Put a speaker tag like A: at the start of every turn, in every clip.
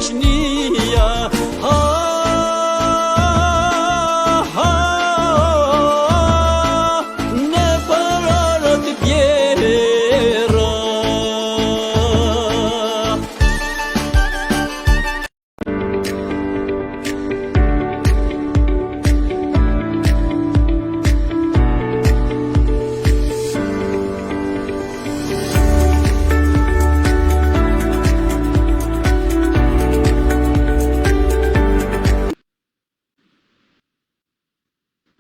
A: shoqnia. Në pararat bjera.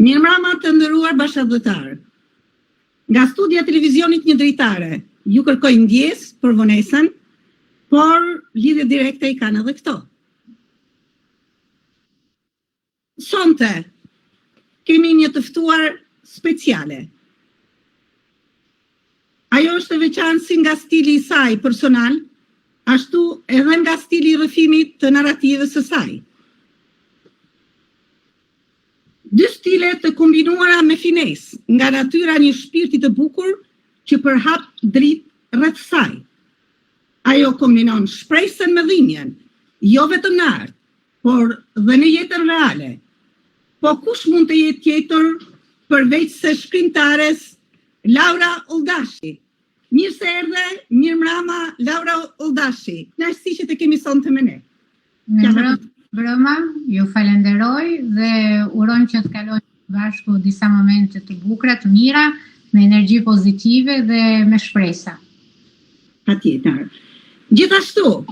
B: Mirëmbrëma të nderuar bashkëdhëtar. Nga studia e televizionit Një Dritare, ju kërkoj ndjesë për vonesën, por lidhje direkte i kanë edhe këto. Sonte kemi një të ftuar speciale. Ajo është e veçantë si nga stili i saj personal, ashtu edhe nga stili i rrëfimit të narrativës së saj. Dy stile të kombinuara me finesë, nga natyra një shpirti të bukur që përhap dritë rreth saj. Ajo kombinon shpresën me dhimbjen, jo vetëm në art, por dhe në jetën reale. Po kush mund të jetë tjetër përveç se shkrimtares Laura Oldashi? Mirë se erdhe, mirëmbrëma Laura Oldashi. Kënaqësi që të kemi sonte me ne.
C: Brëma, ju falenderoj dhe uroj që të kalojmë bashku disa momente të bukura, të mira, me energji pozitive dhe me shpresa.
B: Patjetër. Gjithashtu,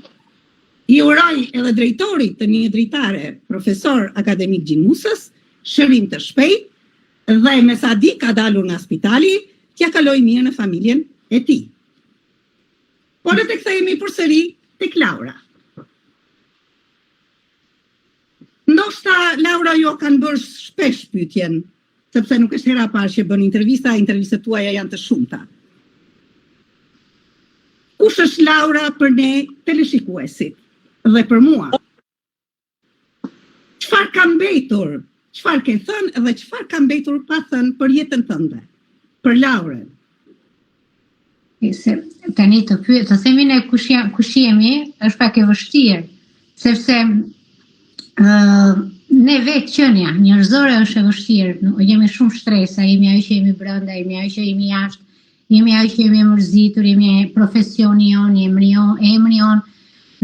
B: i uroj edhe drejtorit të Një Dritare, profesor akademik Gjinusës, shërim të shpejt dhe me sa di ka dalur nga spitali, t'ja kaloj mirë në familjen e tij. Por le të kthehemi përsëri tek Laura. Ndoshta Laura jo kanë bërë shpesh pyetjen, sepse nuk është hera parë që bën intervistat tuaja janë të shumta. Kush është Laura për ne teleshikuesit dhe për mua? Çfarë ka mbetur? Çfarë ke thënë dhe çfarë ka mbetur pa thënë për jetën tënde? Për Laurën.
C: Tani të themi ne kush jemi, është pak e vështirë, sepse ne vetë qënja, njerëzore është e vështirë, jemi shumë shtresa, jemi ajo që jemi brenda, jemi ajo që jemi jashtë, jemi ajo që jemi mërzitur, jemi profesioni jonë, emri jonë.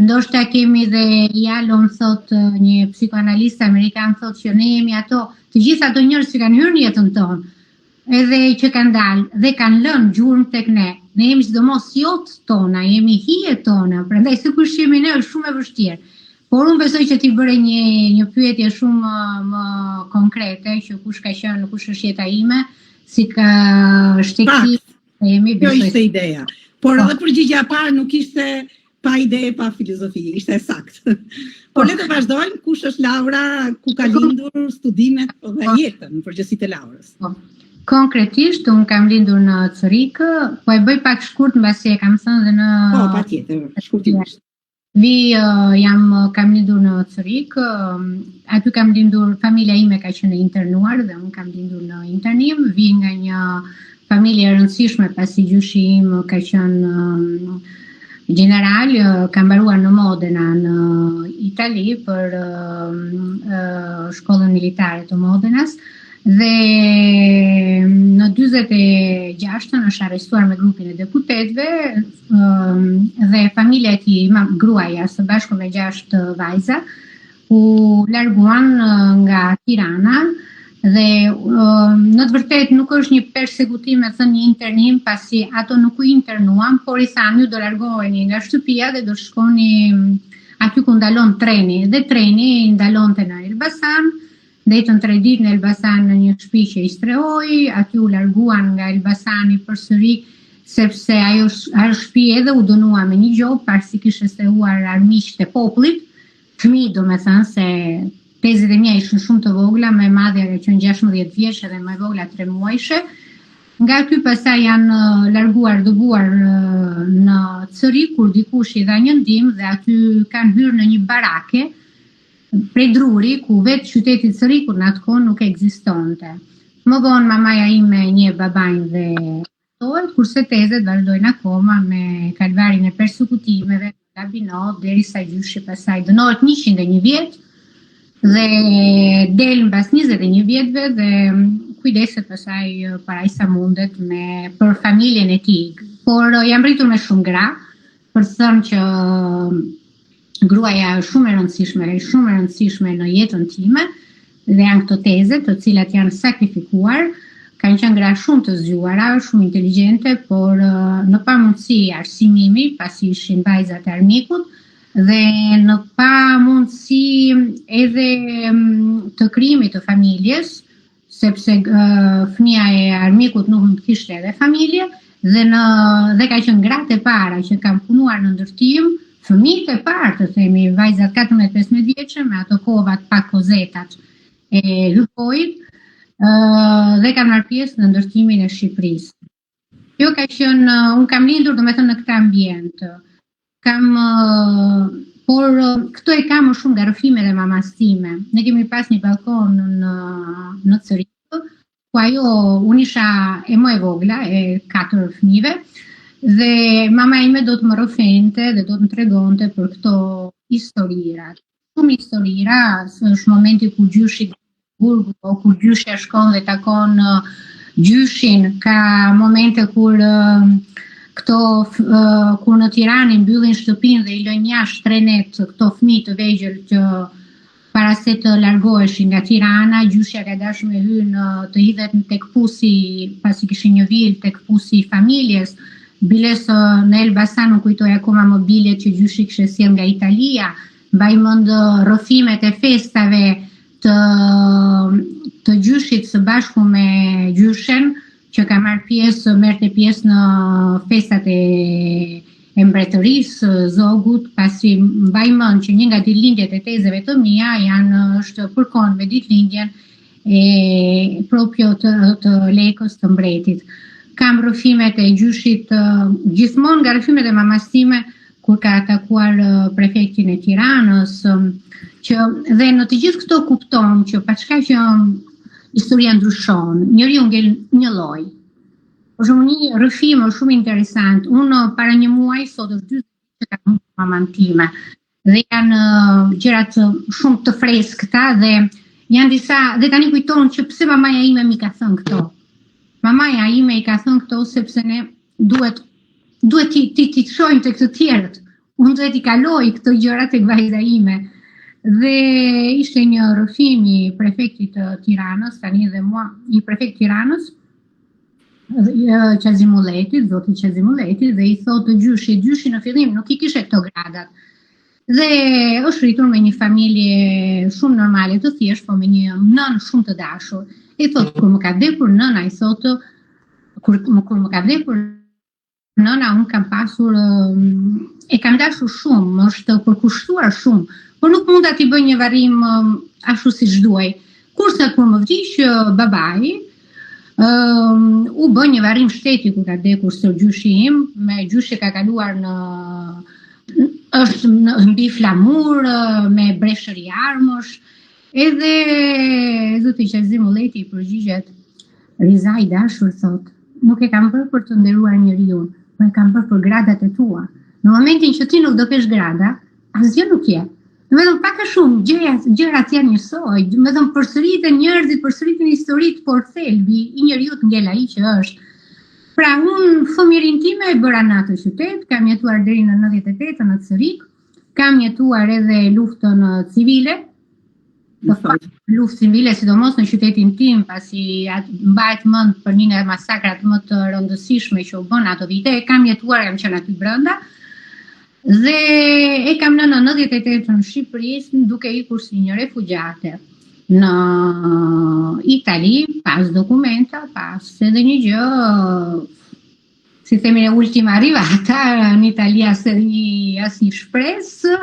C: Ndoshta kemi dhe Jalon thot, një psikoanalist amerikan thot që ne jemi ato, të gjithë ato njerëz që kanë hyrë në jetën tonë, edhe që kanë dalë dhe kanë lënë gjurmë tek ne. Ne jemi sidomos jot tona, jemi hijet tona, prandaj sigurisht jemi ne është shumë e vështirë. Por unë besoj që ti bëre një pyetje shumë më konkrete, që kush ka qenë, kush është jeta ime, si ka shteki,
B: kjo ishte ideja. Por edhe përgjigjja e parë nuk ishte pa ide, pa filozofi, ishte saktë. Por le të vazhdojmë, kush është Laura, ku ka lindur, studimet dhe jetën në përgjithësi të Laurës.
C: Konkretisht, unë kam lindur në Curikë, po e bëj pak shkurt mbasi e kam thënë dhe në...
B: Po, patjetër, shkurtimisht.
C: Kam lindur në Curikë, aty kam lindur, familja ime ka qenë internuar dhe unë kam lindur në internim, vi nga një familje e rëndësishme pasi gjyshi im ka qenë general, ka mbaruar në Modena në Itali për shkollën militare të Modenas dhe në 46-ën është arrestuar me grupin e deputetëve dhe familja e tij, gruaja së bashku me 6 vajza, u larguan nga Tirana dhe në të vërtetë nuk është një persekutim, e thënë një internim, pasi ato nuk u internuan, por i thanë ju do largoheni nga shtëpia dhe do shkoni aty ku ndalon treni, dhe treni ndalonte në Elbasan. Ndetën 3 ditë në Elbasan në një shtëpi që i strehoi, aty u larguan nga Elbasani përsëri sepse ajo shtëpi edhe u dënua me një gjop, pasi kishte strehuar armiqtë e popullit, fëmijë domethënë se tezit e mia ishin shumë të vogla, më e madhja ka qenë 16 vjeç dhe më e vogla 3 muajshe. Nga aty pastaj janë larguar, dëbuar në Curikë, kur dikush i dha një ndihmë dhe aty kanë hyrë në një barake prej druri, ku vetë qyteti Curikut në atë kohë nuk ekzistonte. Më vonë mamaja ime një babain dhe kurse tezet vazhdojnë akoma me kalvarin e persekutimeve, binohet derisa gjyshi pastaj dënohet 101 vjet dhe del mbas 21 vjetëve dhe kujdeset pastaj paraq sa mundet për familjen e tij. Por jam rritur me shumë gra për të thënë që gruaja është shumë e rëndësishme në jetën time dhe janë këto teze të cilat janë sakrifikuar. Kanë qenë gra shumë të zgjuara, shumë inteligjente, por në pamundësi arsimimi, pasi ishin vajza të armikut, dhe në pamundësi edhe të krijimit të familjes, sepse fëmia e armikut nuk mund të kishte edhe familje, dhe ka qenë gratë e para që kanë punuar në ndërtim, fëmijët e parë të themi, vajzat 14-15 vjeçë me ato kovat pa kozetat e hypojit, dhe kanë marrë pjesë në ndërtimin e Shqipërisë. Jo ka qenë, unë kam lindur domethënë në këtë ambient. Por këto e kam më shumë nga rrëfimet e mamas time. Ne kemi pas një balkon në Cërikë, ku unë isha e më e vogla, e 4 fëmijëve, dhe mama ime do të më rrëfente dhe do të më tregonte për këto historira. Shumë historira, është momenti ku gjyshi burgu, kur gjyshja shkon dhe takon gjyshin, ka momente kur kur në Tiranë mbyllin shtëpinë dhe i lënë jashtë 3 net këto fëmijë të vegjël që para se të largoheshin nga Tirana, gjyshja ka dashur me hyrë të hidhet tek pusi, pasi kishin një vilë tek pusi i familjes. Biles në Elbasan nuk kujtoj akoma mobilet që gjyshi kishte sjell nga Italia, mbaj mend rrëfimet e festave të gjyshit së bashku me gjyshen që ka merrte pjesë në festat e mbretërisë, zogut, pasi mbaj mend që një nga ditëlindjet e tezeve të mia është përkon me ditëlindjen e proprio të lekës të mbretit. Kam rrëfimet e gjyshit gjithmonë nga rrëfimet e mamas time kur ka atakuar prefektin e Tiranës, dhe në të gjithë këto kupton që pa çka që historia ndryshon, njeriu ngel një lloj. Për shembull, një rrëfim shumë interesant. Unë para një muaji sot është 40 vjet që kam maman time. Dhe janë gjërat shumë të freskëta dhe janë disa dhe tani kujton që pse mamaja ime mi ka thënë këto. Mamaja ime i ka thënë këto sepse ne duhet ti shohim tek të tjerët. Unë duhet i kaloj këto gjëra tek vajza ime. Dhe ishte një rrëfim i prefektit të Tiranës, tani dhe mua, i prefekt Tiranës, Qazimulletit, zoti Qazimulletit, dhe i thotë gjyshi në fillim nuk i kishe këto gradat. Dhe është rritur me një familje shumë normale të thjesht, po me një nën shumë të dashur. I thotë kur më ka vdekur nëna, i thotë kur më ka vdekur nëna, unë kam pasur, e kam dashur shumë, është përkushtuar shumë, por nuk mund t'i bëj një varrim ashtu siç duaj. Kurse kur më vdiq babai, u bë një varrim shteti kur ka vdekur gjyshi im, me gjyshi ka kaluar është mbi flamur, me breshëri armësh, edhe zoti Qazimuleti i përgjigjet, Riza i dashur, thot, nuk e kam bërë për të nderuar njeriu, po e kam bërë për gradat e tua. Në momentin që ti nuk do kesh grada, asgjë nuk je. Vetëm pak a shumë gjërat janë njësoj, vetëm përsëriten njerëzit, përsëriten historitë, por thelbi i njeriu ngel ai që është. Pra unë fëmijërinë time e bëra në atë qytet, kam jetuar deri në 98 në Cërik, kam jetuar edhe luftën civile, luftë civile sidomos në qytetin tim, pasi mbahet mend për një nga masakrat më të rëndësishme që u bën ato vite, kam qenë aty brenda. Dhe e kam në 98 në Shqipërisë duke ikur si një refugjate në Itali, pas dokumenta, pas edhe një gjë, si themi e ultima arrivata, në Itali asnjë shpresë.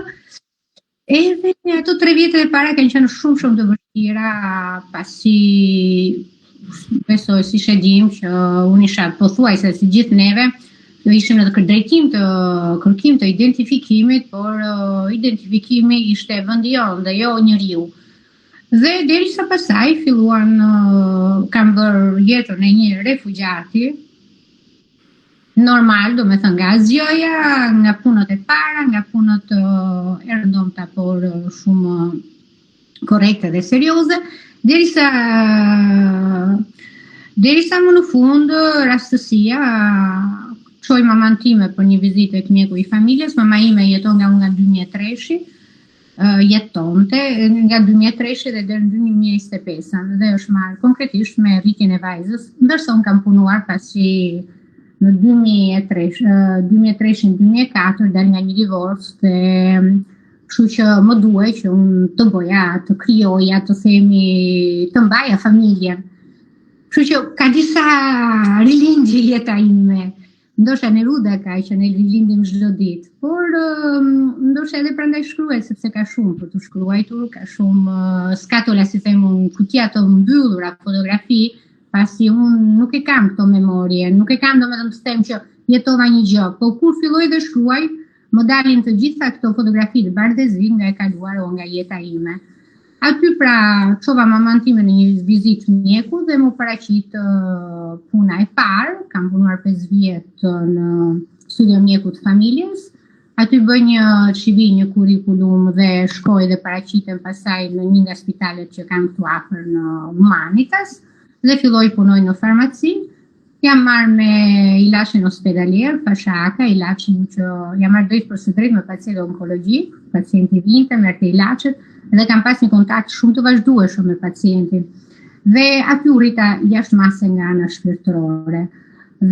C: Edhe ato 3 vjetë e para kanë qenë shumë të vështira, pasi besoj si shedim që unë isha pothuajse si gjithë neve, ishim në drejtim të kërkim të identifikimit, por identifikimi ishte vendi jon dhe jo njeriu. Dhe derisa pasaj filluan kam bërë jetën e një refugjati, normal, do me thënë nga zgjoja, nga punët e para, nga punët e rëndomta, por shumë korrekte dhe serioze, derisa më në fund rastësia çoi maman time për një vizitë tek mjeku i familjes. Mama ime jeton nga 2003-shi, jetonte nga 2003-shi dhe deri në 2025 dhe është marrë konkretisht me rritjen e vajzës, ndërsa unë kam punuar pasi në 2003-2004 dal nga një divorc dhe kështu që më duhej që unë të bëja, të krijoja, të themi, të mbaja familjen. Kështu që ka disa rilindje jeta ime. Ndoshta Neruda ka që ne rilindim çdo ditë, por ndoshta edhe prandaj shkruaj sepse ka shumë për të shkruajtur, ka shumë skatola, si them unë, kutija të mbyllura fotografi, pasi unë nuk e kam këto memorie, nuk e kam domethënë të them që jetova një gjë, po kur filloj dhe shkruaj, më dalin të gjitha këto fotografi të bardhëzi nga e kaluar o nga jeta ime. Aty pra çova maman time në një vizitë mjeku dhe më paraqit puna e parë. Kam punuar 5 vjet në studio mjeku të familjes. Aty bëj një CV, një kurikulum dhe shkoj dhe paraqitem pasaj në një nga spitalet që kam këtu afër në Humanitas dhe filloj punoj në farmaci. Jam marrë me ilaçin ospedalier, fashaka, ilaçin që jam marrë drejt për së drejt me pacient onkologjik, pacienti vinte, merrte ilaçet dhe kam pas një kontakt shumë të vazhdueshëm me pacientin. Dhe aty u rrita jashtë mase nga ana shpirtërore.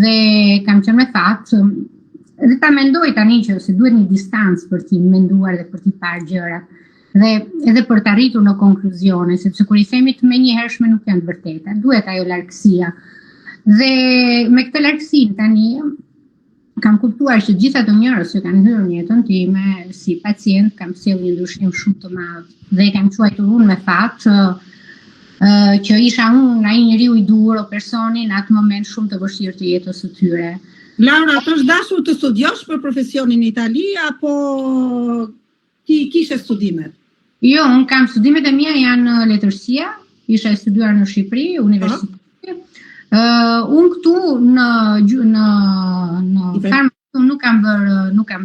C: Dhe kam qenë me fat, dhe ta mendoj tani që se duhet një distancë për t'i menduar dhe për t'i parë gjërat. Dhe edhe për të arritur në konkluzione, sepse kur i themi të menjëhershme nuk janë të vërteta, duhet ajo largësia. Dhe me këtë largësinë tani kam kuptuar që gjitha të njerëz që kanë hyrë në jetën time si pacient kam sjellë një ndryshim shumë të madh dhe kam quajtur unë me fat që isha unë ai njeriu i duhur o personi në atë moment shumë të vështirë të jetës së tyre.
B: Laura, të është dashur të studiosh për profesionin në Itali apo ti kishe studimet?
C: Jo, unë kam studimet e mia janë letërsia, isha e studiuar në Shqipëri, universitet. Unë këtu në farmaci nuk kam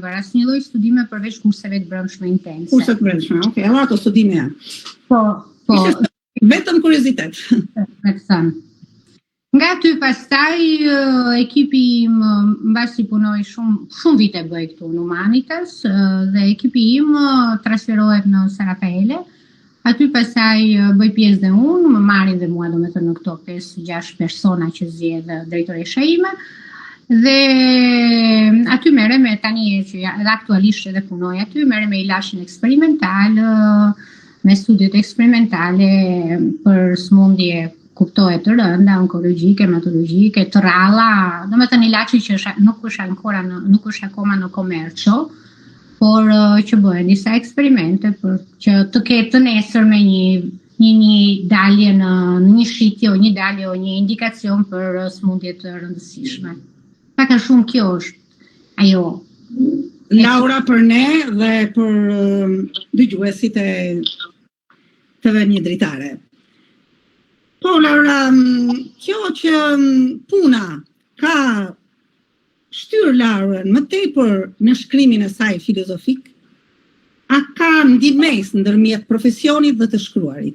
C: bërë asnjë lloj studime përveç kurseve të brendshme intense.
B: Kurse të brendshme, okay. Edhe ato studime janë.
C: Po.
B: Vetëm kuriozitet.
C: Me të thënë. Nga aty pastaj ekipi im mbasi punoi shumë vite bëj këtu në Humanitas dhe ekipi im transferohet në San Raffaele. Aty pasaj bëj pjesë dhe unë, më marrin dhe mua domethënë në këto 5-6 persona që zgjedh drejtoresha ime. Dhe aty merrem me tani që edhe aktualisht edhe punoj aty, merrem me ilaçin eksperimental, me studiet eksperimentale për smundje kuptohet të rënda, onkologjike, hematologjike, të rralla, domethënë ilaçi që nuk është akoma në komercio, por që bëhen disa eksperimente për që të ketë të nesër me një dalje në një shitje o një dalje o një indikacion për smundje të rëndësishme. Pak a shumë kjo është ajo.
B: Laura, për ne dhe për dëgjuesit e TV1 Dritare. Po, Laura, kjo që puna ka shtyr Laurën më tepër në shkrimin e saj filozofik, a ka ndihmës ndërmjet profesionit dhe të shkruarit?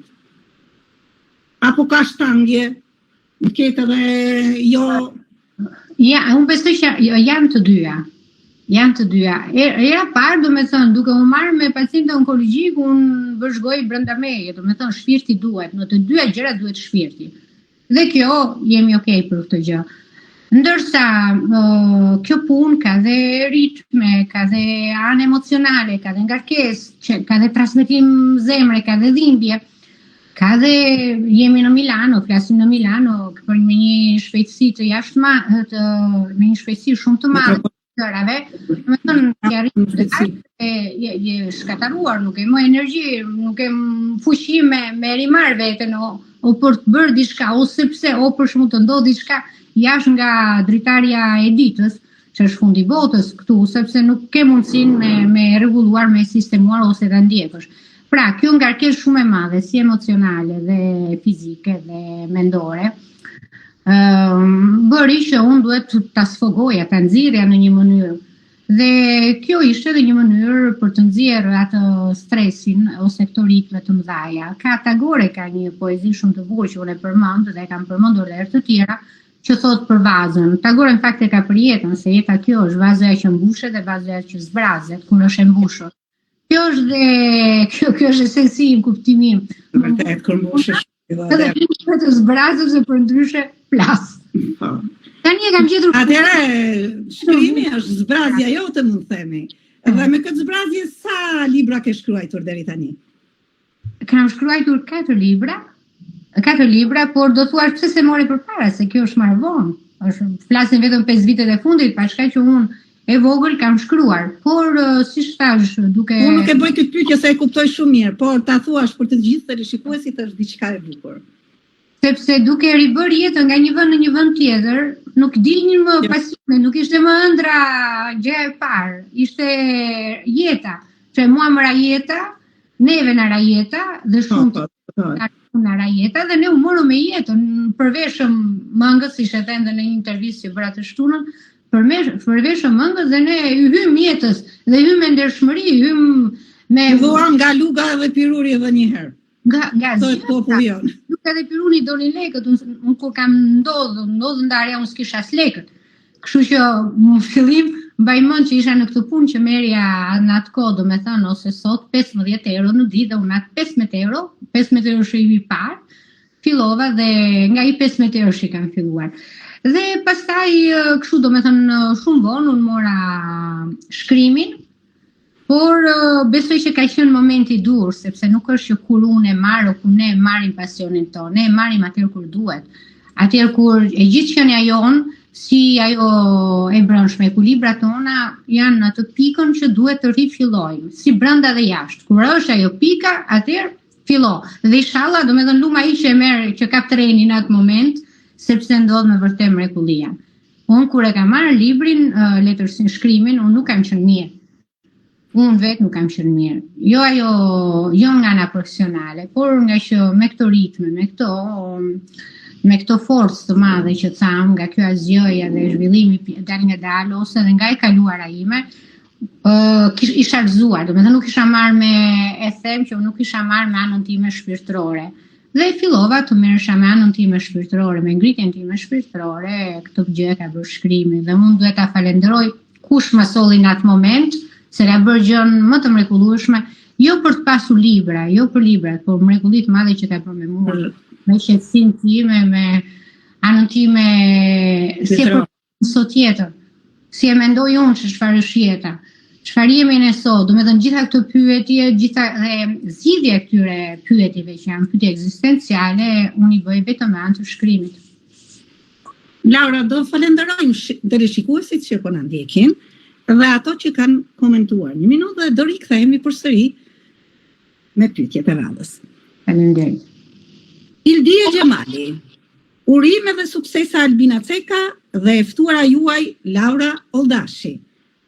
B: Apo ka shtangje, në ketë edhe jo...
C: Ja, unë besoj që janë të dyja. Era parë, do me thënë, duke u marrë me pacientë onkologjik, unë vëzhgoj brenda meje, do me thënë, shpirti duhet, në të dyja gjëra duhet shpirti. Dhe kjo, jemi okay për këtë gjë. Ndërsa kjo punë ka dhe ritme, ka dhe anë emocionale, ka dhe ngarkesë, ka dhe transmetim zemre, ka dhe dhimbje, ka dhe jemi në Milano, flasim në Milano për me një shpejtësi të jashtëmadhe, me një shpejtësi shumë të madhe të gjërave, më thënë që arrit je shkataruar, nuk e më energji, nuk e më fuqi me rimar veten o për të bërë diçka, o sepse o për shkak të ndodh diçka jashtë nga dritarja e ditës, që është fundi botës këtu, sepse nuk ke mundësinë me rregulluar, me sistemuar ose ta ndjekësh. Pra, kjo ngarkesë shumë e madhe, si emocionale dhe fizike dhe mendore, bëri që unë duhet ta sfogoja, ta nxirrja në një mënyrë. Dhe kjo ishte edhe një mënyrë për të nxjerrë atë stresin ose këto ritme të mëdha. Ka Tagore ka një poezi shumë të bukur që unë e përmend dhe e kam përmendur edhe të tjera, që thot për vazën. Tagore në fakt e ka për jetën, se jeta kjo është vazoja që mbushet dhe vazoja që zbrazet kur është e mbushur. Kjo është esenci në kuptimin.
B: Vërtet kur mbushesh
C: edhe të zbrazet se për ndryshe plas. Tani e kam gjetur.
B: Atëherë shkrimi është zbrazja jote, mund të themi. Dhe me këtë zbrazje sa libra ke shkruar deri tani?
C: Kam shkruar 4 libra, por do thuash pse se mori përpara, se kjo është marrë vonë. Flasin vetëm 5 vitet e fundit, pa shkak që unë e vogël kam shkruar. Por si thash, duke
B: Unë nuk e bëj këtë pyetje se e kuptoj shumë mirë, por ta thuash për të gjithë teleshikuesit është diçka e bukur.
C: Sepse duke ribër jetën nga një vend në një vend tjetër, nuk dilnin më pasime, nuk ishte më ëndra gjë e parë, ishte jeta. Që mua më ra jeta, neve na ra jeta dhe shumë na ra jeta dhe ne u morëm me jetën, përveshëm mëngës, ishte thënë në një intervistë që bëra të shtunën, përveshëm mëngës dhe ne hym jetës dhe hym me ndershmëri, hym me
B: dhuar nga luga dhe piruri edhe një herë.
C: Nga zgjata. Nuk edhe piruni doni lekët, unë kur kam ndodhë ndarja, unë s'kisha as lekët. Kështu që në fillim mbaj mend që isha në këtë punë që merja në atë kohë, domethënë ose sot 15 euro në ditë dhe unë atë 15 euro shërimi i parë, fillova dhe nga i 15 euro që kam filluar. Dhe pastaj kështu domethënë shumë vonë unë mora shkrimin. Por besoj që ka qenë momenti dur, sepse nuk është që kur unë e marr, kur ne marrim pasionin tonë, ne e marrim atëherë kur duhet. Atëherë kur e gjithë qenia jonë, si ajo e brendshme, ekuilibrat tona janë në atë pikën që duhet të rifillojmë, si brenda dhe jashtë. Kur është ajo pika, atëherë fillo. Dhe inshallah, domethënë luma ai që e merr, që kap trenin në atë moment, sepse ndodh me vërtet mrekullia. Unë kur e kam marrë librin, letërsin shkrimin, unë nuk kam qenë mirë. Unë vetë nuk kam qenë mirë. Jo nga ana profesionale, por nga që me këto ritme, me këto forcë të madhe që tham, nga kjo azjoja dhe zhvillimi dal nga dal, ose dhe nga e kaluara ime, isha gëzuar, domethënë nuk isha marrë që nuk isha marrë me anën time shpirtërore. Dhe fillova të merresha me anën time shpirtërore, me ngritjen time shpirtërore, këtë gjë ka bërë shkrimi dhe unë duhet ta falenderoj kush më solli në atë moment, se ka bërë gjën më të mrekullueshme, jo për të pasur libra, jo për librat, por mrekulli të madhe që ka bërë me mua, me qetësinë time, me anën time, si e për sot tjetër, si e mendoj unë që çfarë është jeta, çfarë jemi ne sot, domethënë gjitha këto pyetje, gjitha dhe zgjidhja e këtyre pyetjeve që janë pyetje ekzistenciale, unë i bëj vetëm me anë të shkrimit.
B: Laura, do falenderojmë teleshikuesit që po na ndjekin dhe ato që kanë komentuar. Një minutë dhe do rikthehemi përsëri me pyetjet e radhës.
C: Faleminderit.
B: Ildia Gjemali, urime dhe suksesa Albina Ceka dhe e ftuara juaj Laura Oldashi.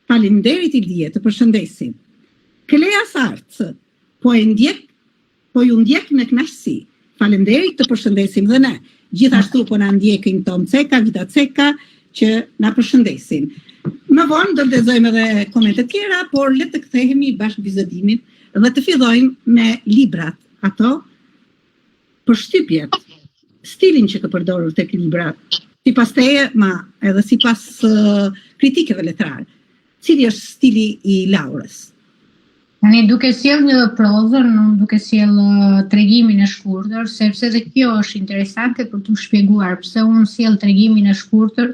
B: Faleminderit Ildia, të përshëndesim. Klea Sarc, po ju ndjek me kënaqësi. Faleminderit, të përshëndesim dhe ne. Gjithashtu po na ndjekin Tom Ceka, Vita Ceka, që na përshëndesin. Më vonë do të lexojmë edhe komente tjera, por le të kthehemi bashkë bisedimit dhe të fillojmë me librat, ato përshtypjet, stilin që ka përdorur tek librat, sipas teje, edhe sipas kritikeve letrare. Cili është stili i Laurës?
C: Tani duke sjell një prozën, duke sjell tregimin e shkurtër, sepse dhe kjo është interesante për t'u shpjeguar pse unë sjell tregimin e shkurtër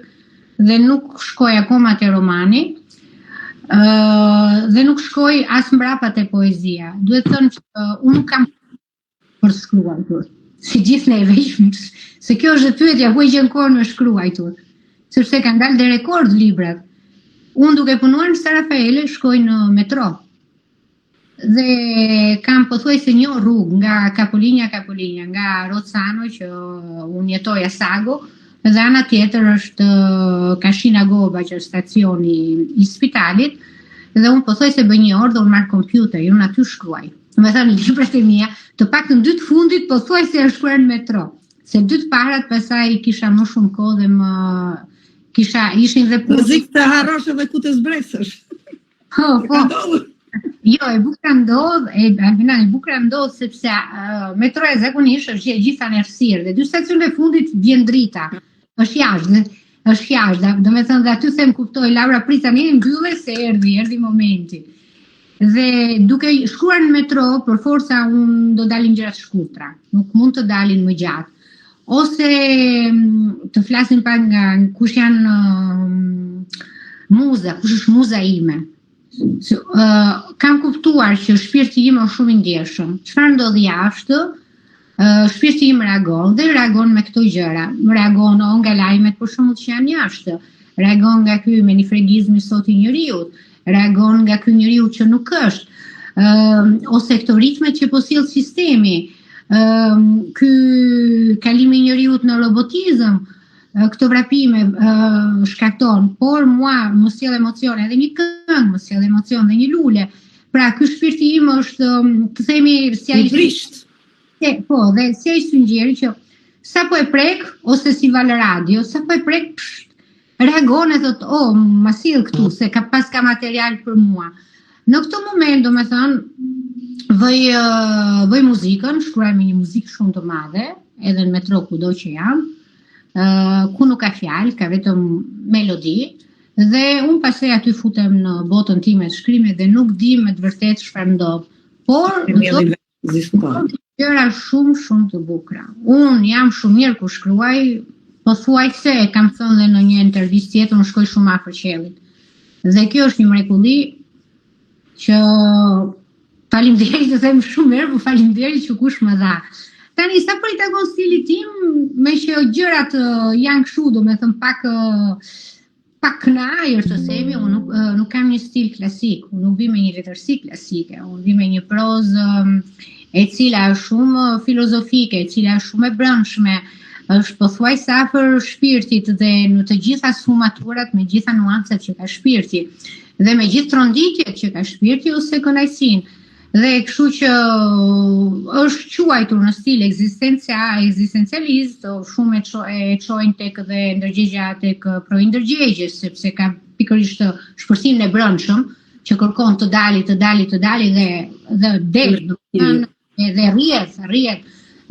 C: dhe nuk shkoj akoma te romani, dhe nuk shkoj as mbrapa te poezia. Duhet thënë që unë nuk kam për shkruar, si gjithë neve, se kjo është pyetja ku e gjen kohën me shkruar, sepse kanë dalë dhe rekord librat. Unë duke punuar në San Rafaele shkoj në metro. Dhe kam pothuajse një rrugë nga Capolinja, nga Rozzano që unë jetoja Sago, dhe ana tjetër është Kashina Goba që është stacioni i spitalit, dhe unë pothuajse bëj një orë dhe unë marr kompjuter, unë aty shkruaj. Domethënë librat e mia, të paktën 2 të fundit pothuajse janë shkruar në metro, Se 2 të parat pasaj kisha më shumë kohë dhe ishin dhe punë.
B: Rrezik të harrosh edhe ku të zbresësh.
C: Po. Jo, e bukra ndodh, Albina, e bukra ndodh sepse metroja zakonisht është gjitha në errësirë dhe 2 stacione fundit vjen drita. Është jashtë, do me thënë dhe aty them kuptoj, Laura pritani mbylle se erdhi momenti. Dhe duke shkuar në metro, për forca unë do dalin gjërat shkurtra, nuk mund të dalin më gjatë. Ose të flasim pak nga kush janë muza, kush është muza ime. Kam kuptuar që shpirti im është shumë i ndjeshëm. Çfarë ndodh jashtë, shpirti im reagon me këto gjëra. Reagon nga lajmet për shembull që janë jashtë. Reagon nga ky menifregizmi sot i njeriut. Reagon nga ky njeriu që nuk është. Ose këto ritmet që po sjell sistemi. Ky kalimi i njeriut në robotizëm, këto vrapime shkakton, por mua më sjell emocion, edhe një këngë më sjell emocion dhe një lule. Pra ky shpirti im është, të themi, si ai
B: vrisht.
C: Po, dhe si ai syngjeri që sa po e prek ose si val radio, sa po e prek reagon e thot, ma sill këtu se ka material për mua. Në këtë moment, domethënë, vëj muzikën, shkruaj me një muzikë shumë të madhe, edhe në metro kudo që jam, ku nuk ka fjalë, ka vetëm melodi, dhe unë pastaj aty futem në botën time të shkrimit dhe nuk di me të vërtetë çfarë ndodh. Por gjëra shumë të bukura. Unë jam shumë mirë kur shkruaj, pothuajse e kam thënë dhe në një intervistë tjetër, unë shkoj shumë afër qiellit. Dhe kjo është një mrekulli që faleminderit të them shumë mirë, por faleminderit që kush më dha. Tani sa për i takon stilit tim, me që gjërat janë kështu, do me thëmë pak knajër të themi, unë nuk kam një stil klasik, unë nuk vi me një letërsi klasike, unë vi me një prozë e cila është shumë filozofike, e cila është shumë e brëndshme, është pothuajse afër shpirtit dhe në të gjitha sfumaturat me gjitha nuancat që ka shpirti, dhe me gjithë tronditjet që ka shpirti ose kënaqësinë. Dhe kështu që është quajtur në stil ekzistencialist, shumë e çojnë tek dhe ndërgjegja tek pro-ndërgjegje, sepse ka pikërisht shpërthimin e brendshëm që kërkon të dali dhe del, dhe rrjet.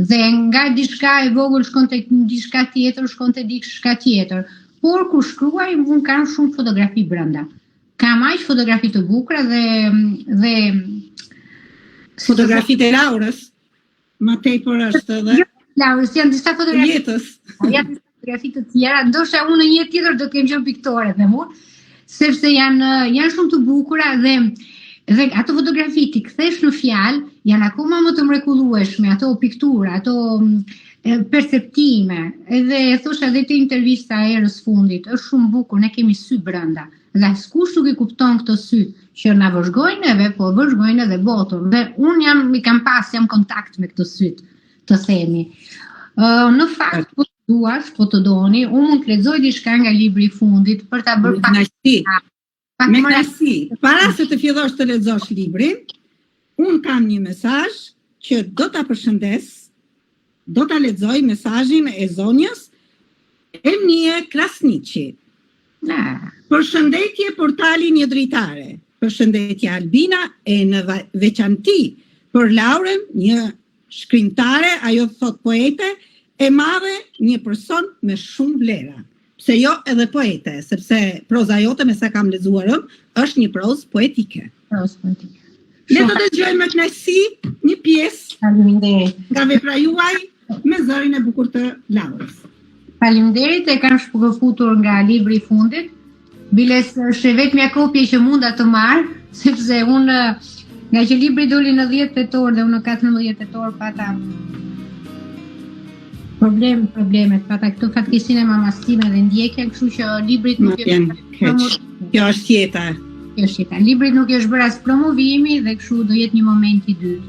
C: Dhe nga diçka e vogël shkon tek diçka tjetër, shkon te diçka tjetër. Por kur shkruaj, unë kam shumë fotografi brenda. Kam aq fotografi të bukura dhe
B: fotografitë e Laurës, më tepër është edhe.
C: Laurës janë disa fotografi
B: jetës.
C: Janë disa fotografi të tjera, ndoshta unë në një tjetër do të kem qenë piktore dhe unë, sepse janë shumë të bukura dhe ato fotografi ti kthesh në fjalë, janë akoma më të mrekullueshme, ato piktura, ato perceptime. Edhe thosha edhe te intervista e erës fundit, është shumë bukur, ne kemi sy brenda. Dhe askush nuk i kupton këto sy që na vëzhgojnë neve, po vëzhgojnë edhe botën. Dhe unë jam kontakt me këto sy, të themi. Në fakt, po të duash, po të doni, unë mund të lexoj diçka nga libri i fundit për ta bërë
B: me kënaqësi. Para se të fillosh të lexosh librin, unë kam një mesazh që do ta përshëndes, do ta lexoj mesazhin e zonjës Emnie Krasniqi. Përshëndetje portali Një Dritare. Përshëndetje Albina e në veçanti për Lauren, një shkrimtare, ajo thot poete, e madhe, një person me shumë vlera. Pse jo edhe poete, sepse proza jote me sa kam lexuarëm, është një prozë poetike. Ne do të dëgjojmë me kënaqësi një pjesë nga vepra juaj me zërin e bukur të Laurës.
C: Faleminderit, e kam shpërfutur nga libri i fundit. Biles është vetmja kopje që munda të marr, sepse unë nga që libri doli në 10 tetor dhe unë në 14 tetor pata problemet, pata këto fatkeqësinë e mamas time dhe ndjekja, kështu që librit nuk
B: kjo është jeta.
C: Librit nuk është bërë as promovimi dhe kështu do jetë një moment i dytë.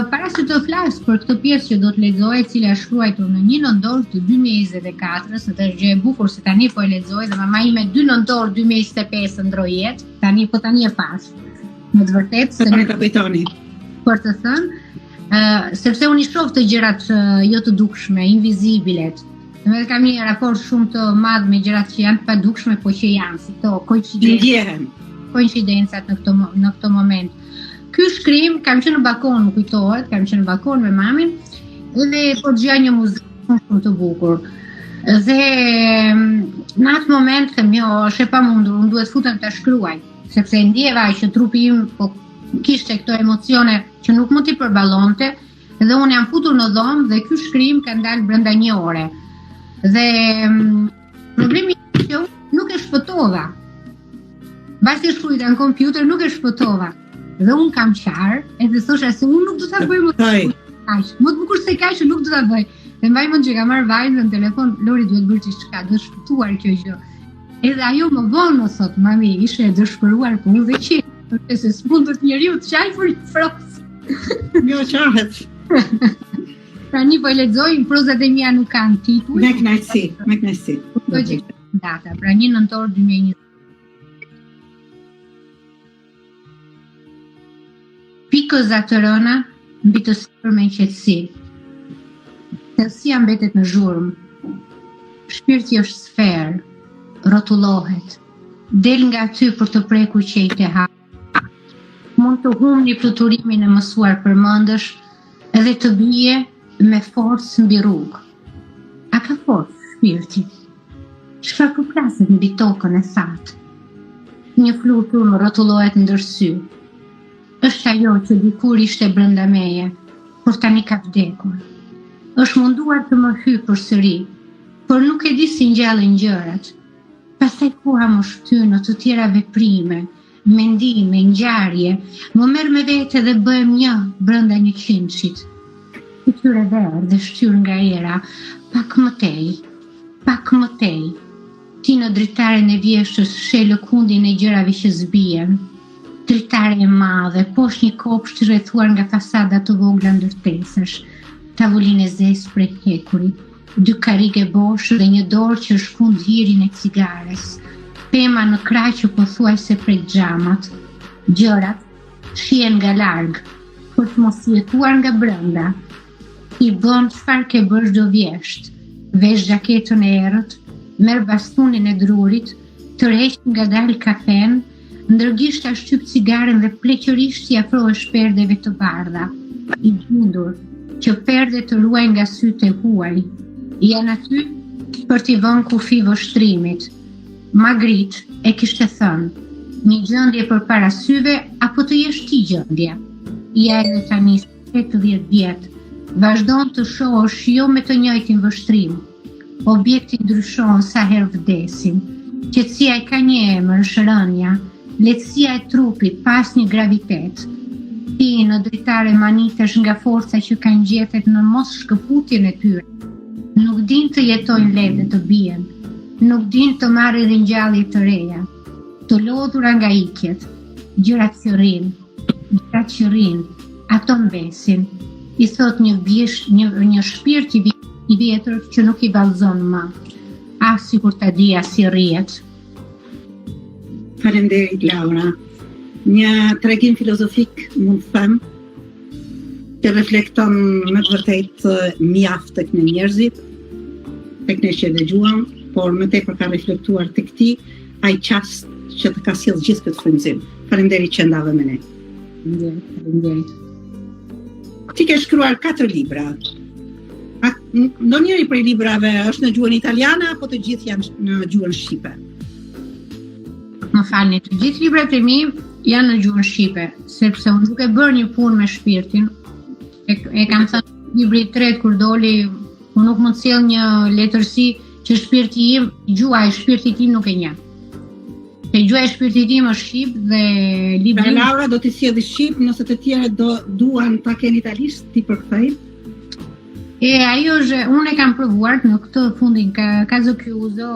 C: Para se të flas për këtë pjesë që do të lexoj, e cila është shkruar në 1 nëntor të 2024, se është gjë e bukur se tani po e lexoj dhe mama ime 2 nëntor 2025 ndroi jetë, tani e pas. Në të vërtetë se
B: me kapitoni.
C: Për të thënë, Sepse unë I shoh të gjërat jo të dukshme, invizibilet. Dhe kam një raport shumë të madh me gjërat që janë të padukshme, po që janë, si këto koincidencat në këto moment. Ky shkrim, kam qenë në balkon, më kujtohet, kam qenë në balkon me mamin, dhe po dëgjoja një muzikë shumë të bukur. Dhe në atë moment them, jo, është e pamundur, unë duhet futem ta shkruaj, sepse ndjeva që trupi im po kishte këto emocione që nuk mund t'i përballonte, dhe unë jam futur në dhomë dhe ky shkrim ka ndalë brenda një ore. Dhe problemi është që unë nuk e shpëtova. Bashkë shkruajta në kompjuter nuk e shpëtova. Dhe unë kam qarë, edhe thosha se unë nuk do ta bëj më kaq. Më të bukur se kaq nuk do ta bëj. Dhe mbaj mend që ka marrë vajzën në telefon, Lori duhet bërë diçka, duhet shpëtuar kjo gjë. Edhe ajo më vonë më thot, mami, ishe e dëshpëruar, po unë dhe qenë, se s'mund të njeriu të qaj për një frosë.
B: Jo qahet.
C: Tani po lexoj, prozat e mia nuk kanë titull.
B: Me kënaqësi.
C: Data, pra 1 nëntor 2020. Pikëza të rëna mbi të sipër me qetësi. Thellësia mbetet në zhurmë. Shpirti është sferë, rrotullohet. Del nga aty për të prekur qejt e hap. Mund të humni fluturimin e mësuar përmendësh edhe të bie me forcë mbi rrugë. A ka forcë shpirti? Çfarë përplaset mbi tokën e thatë? Një flutur më rrotullohet ndër sy. Është ajo që dikur ishte brenda meje, por tani ka vdekur. Është munduar të më hyjë përsëri, por nuk e di si ngjallen gjërat. Pastaj koha më shtyn në të tjera veprime, mendime, ngjarje, më merr me vete dhe bëhem një brenda 100-shit. Fytyrë verdhë dhe shtyr nga era, pak më tej. Ti në dritaren e vjeshtës sheh lëkundin e gjërave që zbien. Dritare e madhe, poshtë një kopsht rrethuar nga fasada të vogla ndërtesësh, tavolinë e zezë prej hekurit, 2 karrige bosh dhe një dorë që shkund hirin e cigares, pema në krah që pothuajse prej xhamat. Gjërat shihen nga larg, për të mos jetuar nga brenda. I bën çfarë ke bësh do vjesht, vesh xhaketën e errët, merr bastunin e drurit, tërheq ngadalë kafen, ndërgishta shtyp cigaren dhe pleqërisht I afrohesh perdeve të bardha, I bindur që perdet të ruaj nga sytë e huaj. Janë aty për t'i vënë kufi vështrimit. Magritte e kishte thënë, një gjendje përpara syve apo të jesh ti gjendja. Ja edhe tani 80 vjet, vazhdon të shohësh jo me të njëjtin vështrim. Objekti ndryshon sa herë vdesin. Qetësia e ka një emër, është rënja. Lehtësia e trupit pas një gravitet. Ti në dritare manitesh nga forca që kanë gjetet në mos shkëputjen e tyre. Nuk din të jetojnë lehtë dhe të bien. Nuk din të marrë ringjallje të reja. Të lodhura nga ikjet. Gjërat që rrin, ato mbesin. I thot një shpirt I vjetër që nuk I vallëzon më. Sikur ta dija si rrihet.
B: Faleminderit Laura. Një tregim filozofik mund të them që reflekton me të vërtetë mjaft tek ne njerëzit, tek ne që dëgjuam, por më tepër ka reflektuar tek ti ai çast që të ka sjellë gjithë këtë frymëzim. Faleminderit që ndave me ne.
C: Faleminderit.
B: Ti ke shkruar 4 libra. Ndonjëri prej librave është në gjuhën italiane apo të gjithë janë në gjuhën shqipe?
C: Më falni, të gjithë librat e mi janë në gjuhën shqipe, sepse unë nuk e bërë një punë me shpirtin. E kam thënë libri I tretë kur doli, unë nuk mund të sjell një letërsi që shpirti im, gjuha e shpirtit tim nuk e njeh. Se gjuha e shpirtit tim është shqip dhe libri.
B: Pra Laura do t'i sjellë shqip, nëse të tjerët duan ta kenë italisht, ti përkthej.
C: Ajo është, unë e kam provuar në këtë fundin, caso chiuso,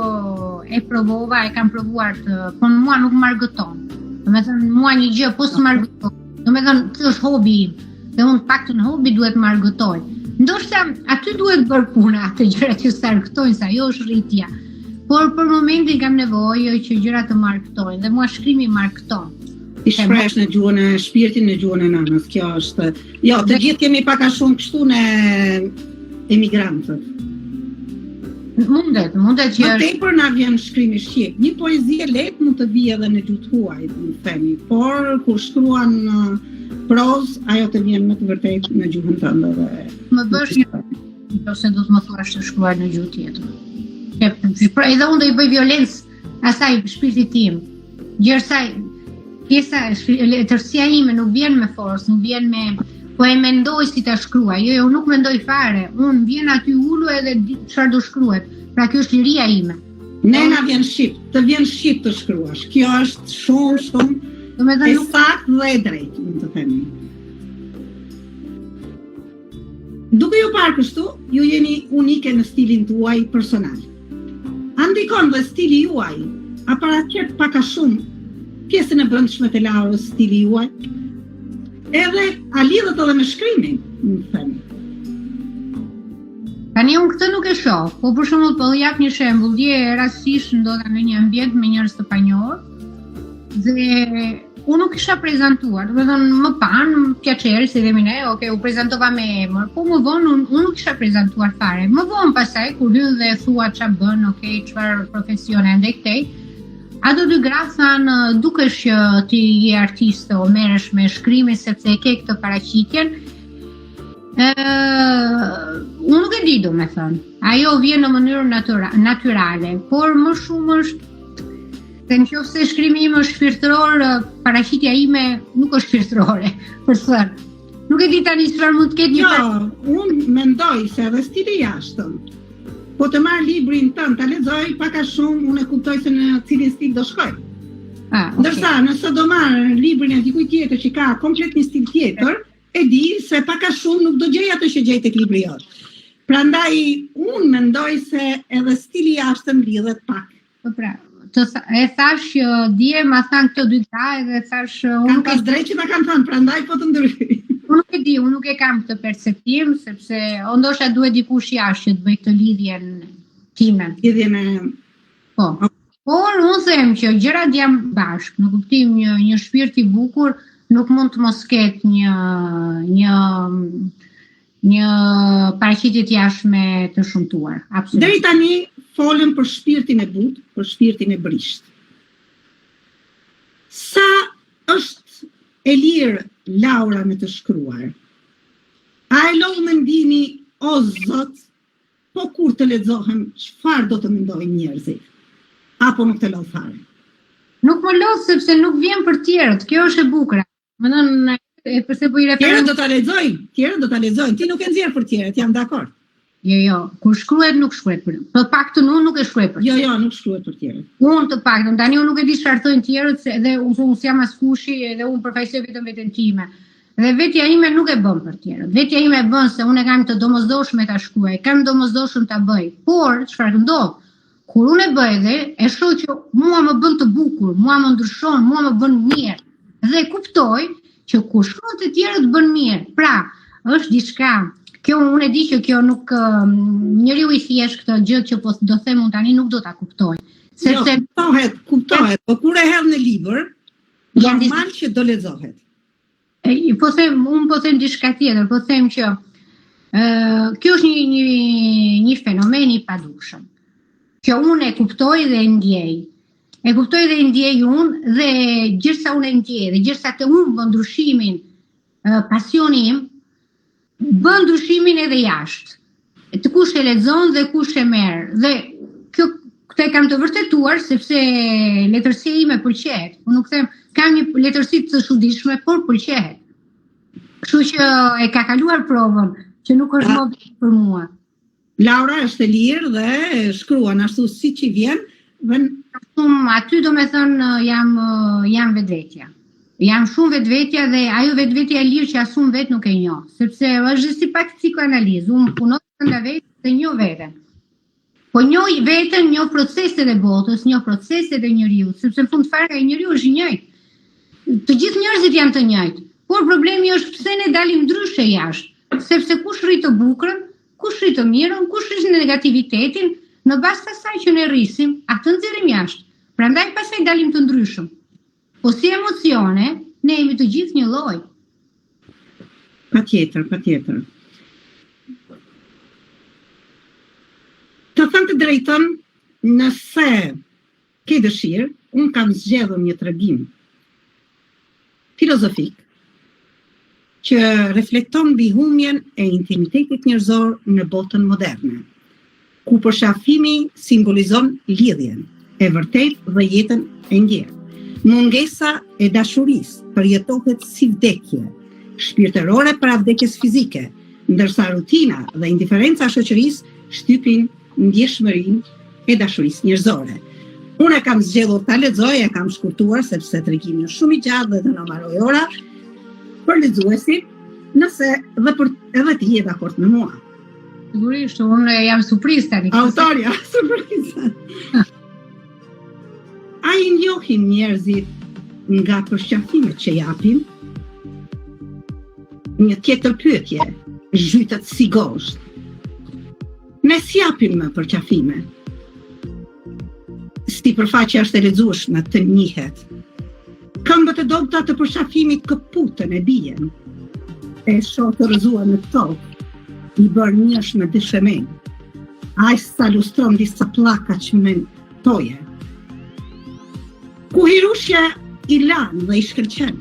C: e provova, e kam provuar po mua nuk më argëton. Domethënë mua një gjë po s'më argëton. Domethënë kjo është hobi im. Dhe unë paktën hobi duhet më argëtoj. Ndoshta aty duhet bërë puna atë gjërat që s'argëtojnë, sa ajo është rritja. Por për momentin kam nevojë që gjërat të më argëtojnë dhe mua shkrimi më argëton.
B: I shpresh në gjuhën e shpirtin, në gjuhën e nënës. Kjo është. Jo, të gjithë kemi pak a shumë kështu në emigrantët.
C: Mundet që
B: Më tepër na vjen shkrimi shqip. Një poezi e lehtë mund të vijë edhe në gjuhë huaj, më themi, por kur shkruan proz, ajo të vjen më të vërtetë në gjuhën tënde dhe
C: më bësh një ose do të më thuash të shkruaj në gjuhë tjetër. Pra edhe unë do i bëj violencë asaj shpirtit tim. Gjërsa pjesa letërsia ime nuk vjen me forcë, nuk vjen me po e mendoj si ta shkruaj. Jo, unë nuk mendoj fare. Unë vjen aty ulu edhe çfarë do shkruhet. Pra kjo është liria ime.
B: Ne na vjen shqip, të vjen shqip të shkruash. Kjo është shumë e saktë dhe e drejtë, mund të themi. Duke ju parë kështu, ju jeni unike në stilin tuaj personal. A ndikon dhe stili juaj, a paraqet pak a shumë pjesën e brendshme të Laurës stili juaj? Edhe a lidhet edhe me shkrimin, më themi.
C: Tani unë këtë nuk e shoh, po për shembull po jap një shembull, dje rastisht ndodha në një ambient me njerëz të panjohur dhe unë nuk isha prezantuar, domethënë më panë, piaceri si themi ne, okay, u prezantova me emër, po më vonë unë nuk isha prezantuar fare. Më vonë pastaj kur hyn dhe thua ç'a bën, okay, çfarë profesione ende këtej. Ato dy gra thanë, dukesh që ti je artiste o merresh me shkrimin sepse e ke këtë paraqitjen. Unë nuk e di domethënë. Ajo vjen në mënyrë natyrale, por më shumë është se nëse shkrimi im është shpirtëror, paraqitja ime nuk është shpirtërore, për thënë. Nuk e di tani çfarë mund të ketë një
B: unë mendoj se edhe stili jashtëm. Po të marr librin tënd, ta lexoj pak a shumë, unë e kuptoj se në cilin stil do shkoj. Okay. Ndërsa nëse do marr librin e dikujt tjetër që ka komplet një stil tjetër, e di se pak a shumë nuk do gjej atë që gjej tek libri jot. Prandaj unë mendoj se edhe stili jashtëm lidhet pak.
C: Po pra, e thash që dje ma thanë këto dy gra edhe thash
B: unë pas drejt që ta kanë thënë, prandaj po të ndryshoj.
C: Unë nuk e di, unë nuk e kam këtë perceptim, sepse ndoshta duhet dikush jashtë që të bëj këtë lidhjen time.
B: Lidhjen e...
C: Po. Por unë them që gjërat janë bashkë, në kuptim një shpirt i bukur nuk mund të mos ketë një paraqitje të jashtme të shumtuar. Absolutisht.
B: Deri tani folëm për shpirtin e butë, për shpirtin e brisht. Sa është e lirë Laura me të shkruar? A e lodh mendimi, o Zot, po kur të lexohem, çfarë do të mendojnë njerëzit? Apo nuk të lodh fare?
C: Nuk më lodh sepse nuk vjen për tjerët, kjo është e bukur. Mëndon përse po i referoj.
B: Tjerët do ta lexojnë, ti nuk e nxjerr për tjerët, jam dakord.
C: Jo, kur shkruhet nuk shkruhet për. Për paktën unë nuk e shkruaj për.
B: Jo, nuk shkruhet për tjerët.
C: Unë të paktën, tani unë nuk e di çfarë thonë tjerët, se edhe unë jam as kushi, edhe unë përfaqësoj vetëm veten time. Dhe vetja ime nuk e bën për tjerët. Vetja ime e bën se unë kam të domosdoshme ta shkruaj, kam domosdoshëm ta bëj. Por çfarë ndodh? Kur unë e bëj dhe e shoh që mua më bën të bukur, mua më ndryshon, mua më bën mirë. Dhe kuptoj që kur shkruan të tjerët bën mirë. Pra, është diçka. Kjo unë e di që kjo nuk njeriu i thjesht këtë gjë që po do them unë tani nuk do ta kuptoj. Sepse
B: kuptohet, por kur e hedh në libër, normal që do lexohet.
C: Unë po them diçka tjetër, po them që kjo është një fenomen i padukshëm. Që unë e kuptoj dhe e ndjej. E kuptoj dhe e ndjej unë dhe gjithsa unë e ndjej dhe gjithsa të unë bën ndryshimin pasioni im, bën ndryshimin edhe jashtë. Të kush e lexon dhe kush e merr. Dhe këtë e kam të vërtetuar sepse letërsia ime pëlqehet. Unë nuk them kam një letërsi të çuditshme, por pëlqehet. Kështu që e ka kaluar provën që nuk është më për mua.
B: Laura është e lirë dhe shkruan ashtu siç i vjen.
C: Aty do me thënë jam vetvetja. Jam shumë vetvetja dhe ajo vetvetja e lirë që as unë vetë nuk e njoh, sepse është si pak psikoanalizë. Unë punoj nga vetë dhe njoh veten. Po njoh veten, njoh proceset e botës, njoh proceset e njeriu, sepse në fund fare njeriu është i njëjtë. Të gjithë njerëzit janë të njëjtë, por problemi është pse ne dalim ndryshe jashtë, sepse kush rrit të bukurën, kush rrit të mirën, kush rrit negativitetin, në bazë të asaj që ne rrisim, atë nxjerrim jashtë. Prandaj pastaj dalim të ndryshëm. Po si emocione, ne jemi të gjithë një lloj.
B: Patjetër. Të thënë të drejtën, nëse ke dëshirë, unë kam zgjedhur një tregim filozofik që reflekton mbi humjen e intimitetit njerëzor në botën moderne, ku përshafimi simbolizon lidhjen e vërtet dhe jetën e ngjerë. Mungesa e dashurisë përjetohet si vdekje shpirtërore para vdekjes fizike, ndërsa rutina dhe indiferenca e shoqërisë shtypin ndjeshmërinë e dashurisë njerëzore. Unë e kam zgjedhur ta lexoj, e kam shkurtuar sepse tregimi është shumë i gjatë dhe do na marroj ora për lexuesin, nëse edhe ti je dakord me mua.
C: Sigurisht, unë jam surprizë tani.
B: Autorja, surprizë. A i njohim njerëzit nga përshqafimet që japim? Një tjetër pyetje, zhytet si gosht. Ne s'japim më përqafime. Si përfaqja është e lexueshme të njihet. Këmbët e dobta të përshafimit këputën e bien. E shoh të rrëzuar në tokë, i bërë njësh me dyshemen. Ai sa lustron disa pllaka që mentoje. Ku hirushja i lan dhe i shkëlqen.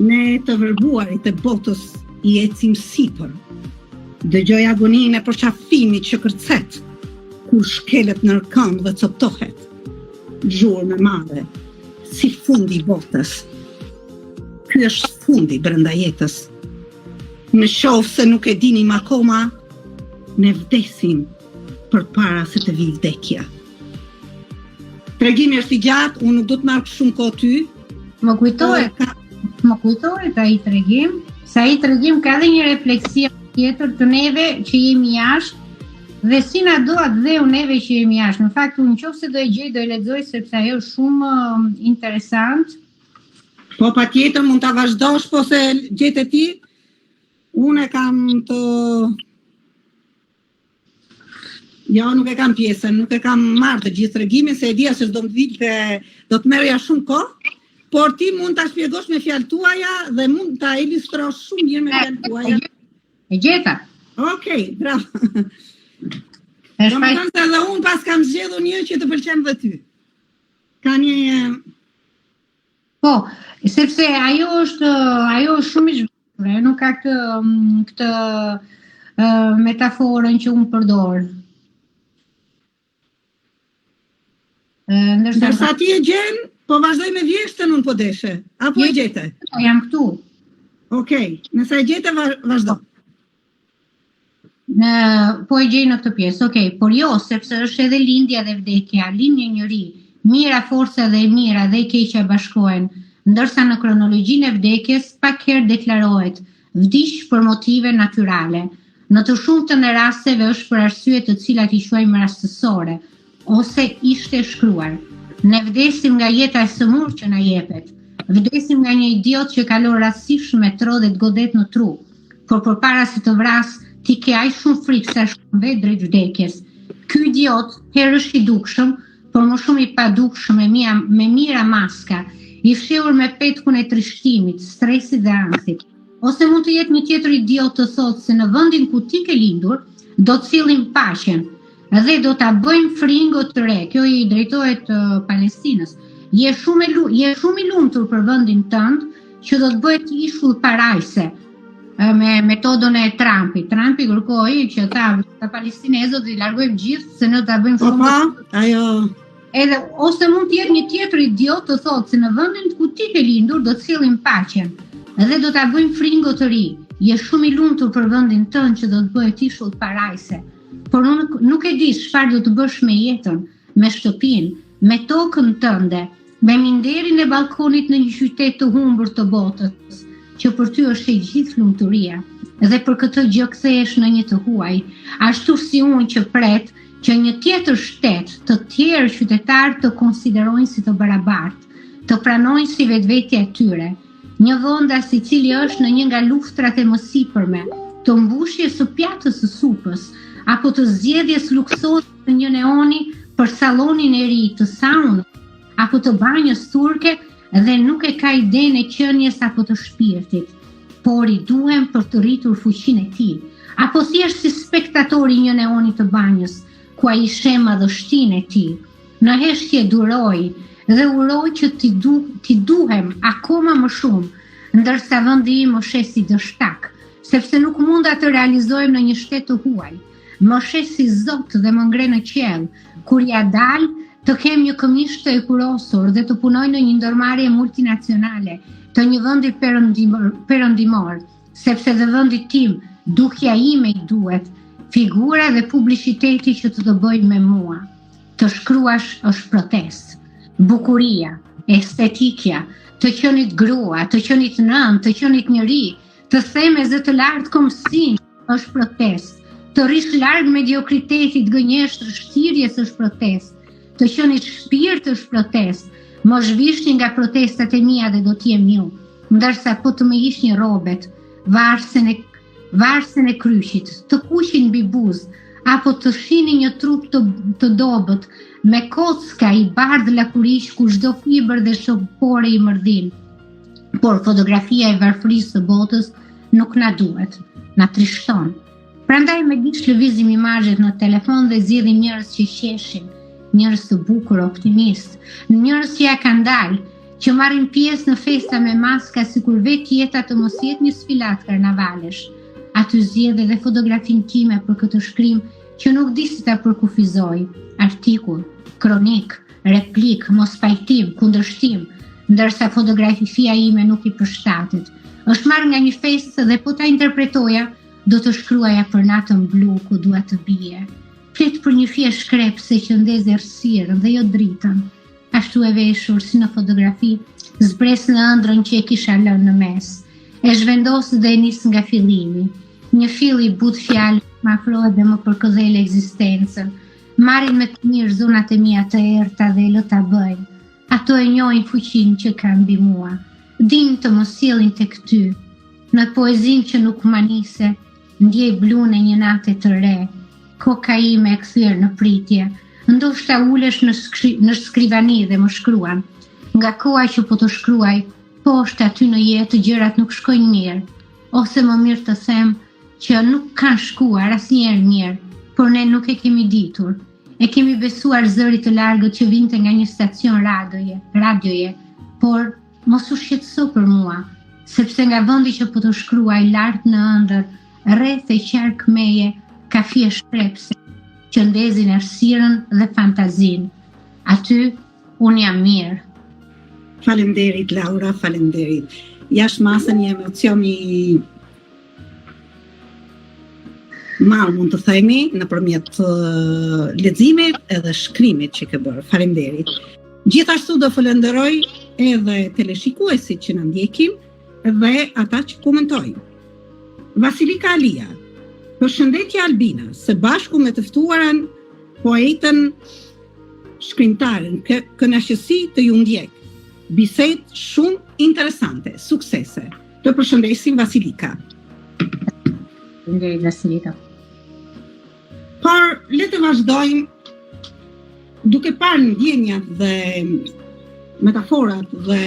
B: Ne të vërbuarit e botës i ecim sipër. Dëgjoj agoninë e përqafimit që kërcet, kur shkelet në këmbë dhe coptohet. Zhurmë e madhe, si fundi i botës. Ky është fundi brenda jetës. Në qoftë se nuk e dinim akoma, ne vdesim përpara se të vijë vdekja. Tregimi është i gjatë, unë nuk do të marr shumë kohë ty.
C: Më kujtohet ai tregim, se ai tregim ka dhe një refleksion tjetër të neve që jemi jashtë dhe si na doat dheu neve që jemi jashtë. Në fakt, unë nëse do e gjej, do e lexoj sepse ajo është shumë interesant.
B: Po patjetër mund ta vazhdosh, po se gjetë ti. Unë e kam të... Jo, nuk e kam pjesën, nuk e kam marrë të gjithë tregimin, se e dija se do të merrja shumë kohë, por ti mund ta shpjegosh me fjalë tuaja dhe mund ta ilustrosh shumë mirë me fjalë tuaja.
C: E gjeta.
B: Okej, bravo. Domethënë se edhe unë pas kam zgjedhur një që të pëlqen dhe ty. Ka një...
C: Po, sepse ajo është shumë i zhvillur, nuk ka këtë metaforën që unë përdor.
B: Ndërsa ti e gjen, po vazhdoj me vjeshtën unë po deshe. Apo e gjete?
C: Jam këtu.
B: Okej, nësa e gjete, vazhdo.
C: Po e gjej në këtë pjesë, okej, por jo, sepse është edhe lindja dhe vdekja, lindja njëri, mira, forca dhe e mira dhe e keqja bashkohen, ndërsa në kronologjinë e vdekjes pak herë deklarohet vdiq për motive natyrale. Në të shumtën e rasteve është për arsye të cilat i quajmë rastësore, ose ishte shkruar. Ne vdesim nga jeta e sëmur që na jepet. Vdesim nga një idiot që kalon rastësisht me trodhet godet në tru, por përpara se të vras, ti ke aq shumë frikë sa shkon vetë drejt vdekjes. Ky idiot herë është i dukshëm, por më shumë i padukshëm me mira maska, i fshehur me petkun e trishtimit, stresit dhe ankthit. Ose mund të jetë një tjetër idiot të thotë se në vendin ku ti ke lindur, do të sillim paqen dhe do ta bëjmë fringo të re. Kjo i drejtohet Palestinës. Je shumë i lumtur për vendin tënd që do të bëhet ishull parajse. Me metodën e Trumpit. Trumpi kërkoi që ta palestinezët i largojmë gjithë se ne ta bëjmë shumë.
B: Ajo.
C: Edhe ose mund të jetë një tjetër idiot të thotë se në vendin ku ti ke lindur do të sillim paqen dhe do ta bëjmë fringo të ri. Je shumë i lumtur për vendin tënd që do të bëhet ishull parajse. Por unë nuk e di çfarë do të bësh me jetën, me shtëpinë, me tokën tënde, me minderin e balkonit në një qytet të humbur të botës, që për ty është e gjithë lumturia, dhe për këtë gjë kthehesh në një të huaj, ashtu si unë që pret që një tjetër shtet, të tjerë qytetarë të konsiderojnë si të barabartë, të pranojnë si vetvetja e tyre, një vendas i cili është në një nga luftrat e mësipërme, të mbushjes së pjatës së supës, apo të zgjedhjes luksoze të një neoni për sallonin e ri të saunës, apo të banjës turke dhe nuk e ka idenë e qenies apo të shpirtit, por I duhem për të rritur fuqinë e tij, apo thjesht si spektator I një neoni të banjës, ku ai sheh madhështinë e tij. Në heshtje duroj dhe uroj që ti duhem akoma më shumë, ndërsa vendi im më sheh si dështak, sepse nuk munda të realizojmë në një shtet të huaj. Më sheh si Zot dhe më ngre në qiell, kur ja dal të kem një këmishë të ekurosur dhe të punoj në një ndërmarrje multinacionale të një vendi perëndimor, sepse dhe vendi tim, dukja ime I duhet, figura dhe publiciteti që të bëjnë me mua. Të shkruash është protestë. Bukuria, estetikja, të qenit grua, të qenit nën, të qenit njeri, të theme zë të lartë komësin është protestë. Të rish larg mediokriteti, gënjeshtër, shtirjes është protestë. Të qenit shpirt është protestë. Më zhvishni nga protestat e mia dhe do t'jem ju, ndërsa po të më hiqni rrobet, varsën e kryqit, të kuqin mbi buzë, apo të shihni një trup të dobët me kocka I bardhë lakurish ku çdo fibër dhe shopore I mërdhin. Por fotografia e varfërisë së botës nuk na duhet, na trishton. Prandaj me diç lëvizim imazhet në telefon dhe zgjedhim njerëz që qeshin, njerëz të bukur, optimist, njerëz që ja kanë dalë, që marrin pjesë në festa me maska sikur vetë jeta të mos jetë një sfilat karnavalesh. Aty zgjedh edhe fotografinë time për këtë shkrim që nuk di si ta përkufizoj, artikull, kronik, replik, mos pajtim, kundërshtim, ndërsa fotografia ime nuk I përshtatet. Është marrë nga një festë dhe po ta interpretoja, do të shkruaja për natën blu ku dua të bie. Flet për një fije shkrepse që ndez errësirën dhe jo dritën. Ashtu e veshur si në fotografi, zbres në ëndrrën që e kisha lënë në mes. E zhvendos dhe e nis nga fillimi. Një fill I but fjalë më afrohet dhe më përkëdhel ekzistencën. Marrin me të mirë zonat e mia të errta dhe lë ta bëjnë. Ato e njohin fuqinë që kanë mbi mua. Din të mos sjellin tek ty. Në poezinë që nuk manise, ndjej blun e një nate të re. Koka ime e kthyer në pritje. Ndoshta ulesh në skrivani dhe më shkruan. Nga koha që po të shkruaj, poshtë aty në jetë gjërat nuk shkojnë mirë. Ose më mirë të them që nuk kanë shkuar asnjëherë mirë, por ne nuk e kemi ditur. E kemi besuar zërit të largët që vinte nga një stacion radioje, por mos u shqetëso për mua, sepse nga vendi që po të shkruaj lart në ëndër, rreth e qark meje, ka fije shkrepse që ndezin errësirën dhe fantazin. Aty unë jam mirë.
B: Faleminderit Laura, faleminderit. Jashtë masën një emocion I marrë mund të themi nëpërmjet leximit edhe shkrimit që ke bërë. Faleminderit. Gjithashtu do falenderoj edhe teleshikuesit që na ndjekin dhe ata që komentojnë. Vasilika Alia, përshëndetje Albina, së bashku me të ftuaran poetën, shkrimtaren, kënaqësi të ju ndjek. Bisedë shumë interesante, suksese. Të përshëndesim Vasilika.
C: Faleminderit Vasilika.
B: Por le të vazhdojmë duke parë ndjenjat dhe metaforat dhe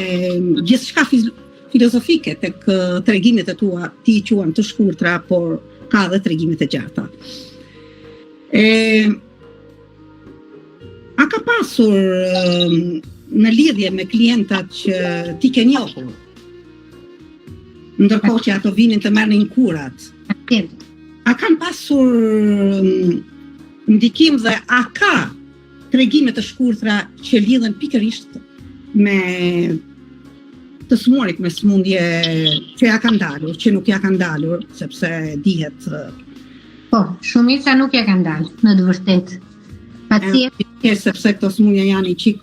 B: gjithçka filozofike tek tregimet e tua, ti I quan të shkurtra, por ka edhe tregimet e gjata. A ka pasur në lidhje me klientat që ti ke njohur, ndërkohë që ato vinin të merrnin kurat? A kanë pasur ndikim dhe a ka tregime të shkurtra që lidhen pikërisht me të smurit me smundje që ja kanë dalur, që nuk ja kanë dalur, sepse dihet...
C: Po, shumica nuk ja kanë dalë, në të vërtetë.
B: Sepse këto smundje janë I qik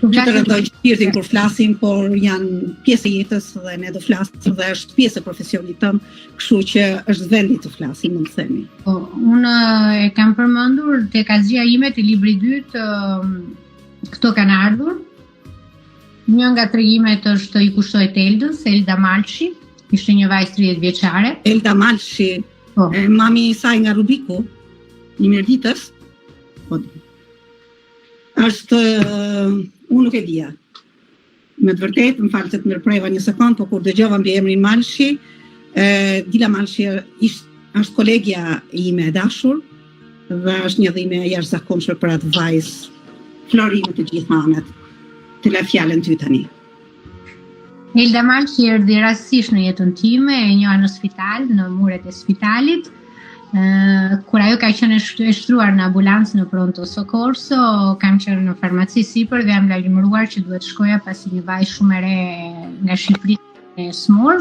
B: që të rëndojnë shpirtin kur flasim, por janë pjesë e jetës dhe ne do flasim dhe është pjesë e profesionit tëm, kështu që është vendi të flasim, mund të themi.
C: Po, unë e kam përmendur tek azhia ime të librit dytë, këto kanë ardhur. Një nga tregimet është I kushtohet Eldës, Elda Malshi, ishte një vajzë 30 vjeçare.
B: Elda Malshi, mami I saj nga Rubiku, I Mirditës. Po, është, unë nuk e dija. Me të vërtetë, më falë që të ndërpreva një sekond, por kur dëgjova mbi emrin Malshi, Dila Malshi është kolegja ime e dashur dhe është një dhime e jashtëzakonshme për atë vajzë Florinë të gjithë anët. Të la fjalën ty tani.
C: Elda Malshi erdhi rastësisht në jetën time, e njoha në spital, në muret e spitalit. Kur ajo ka qenë e shtruar në ambulancë në pronto soccorso, kam qenë në farmaci sipër dhe jam lajmëruar që duhet shkoja pasi një vajzë shumë e re nga Shqipëria e smur.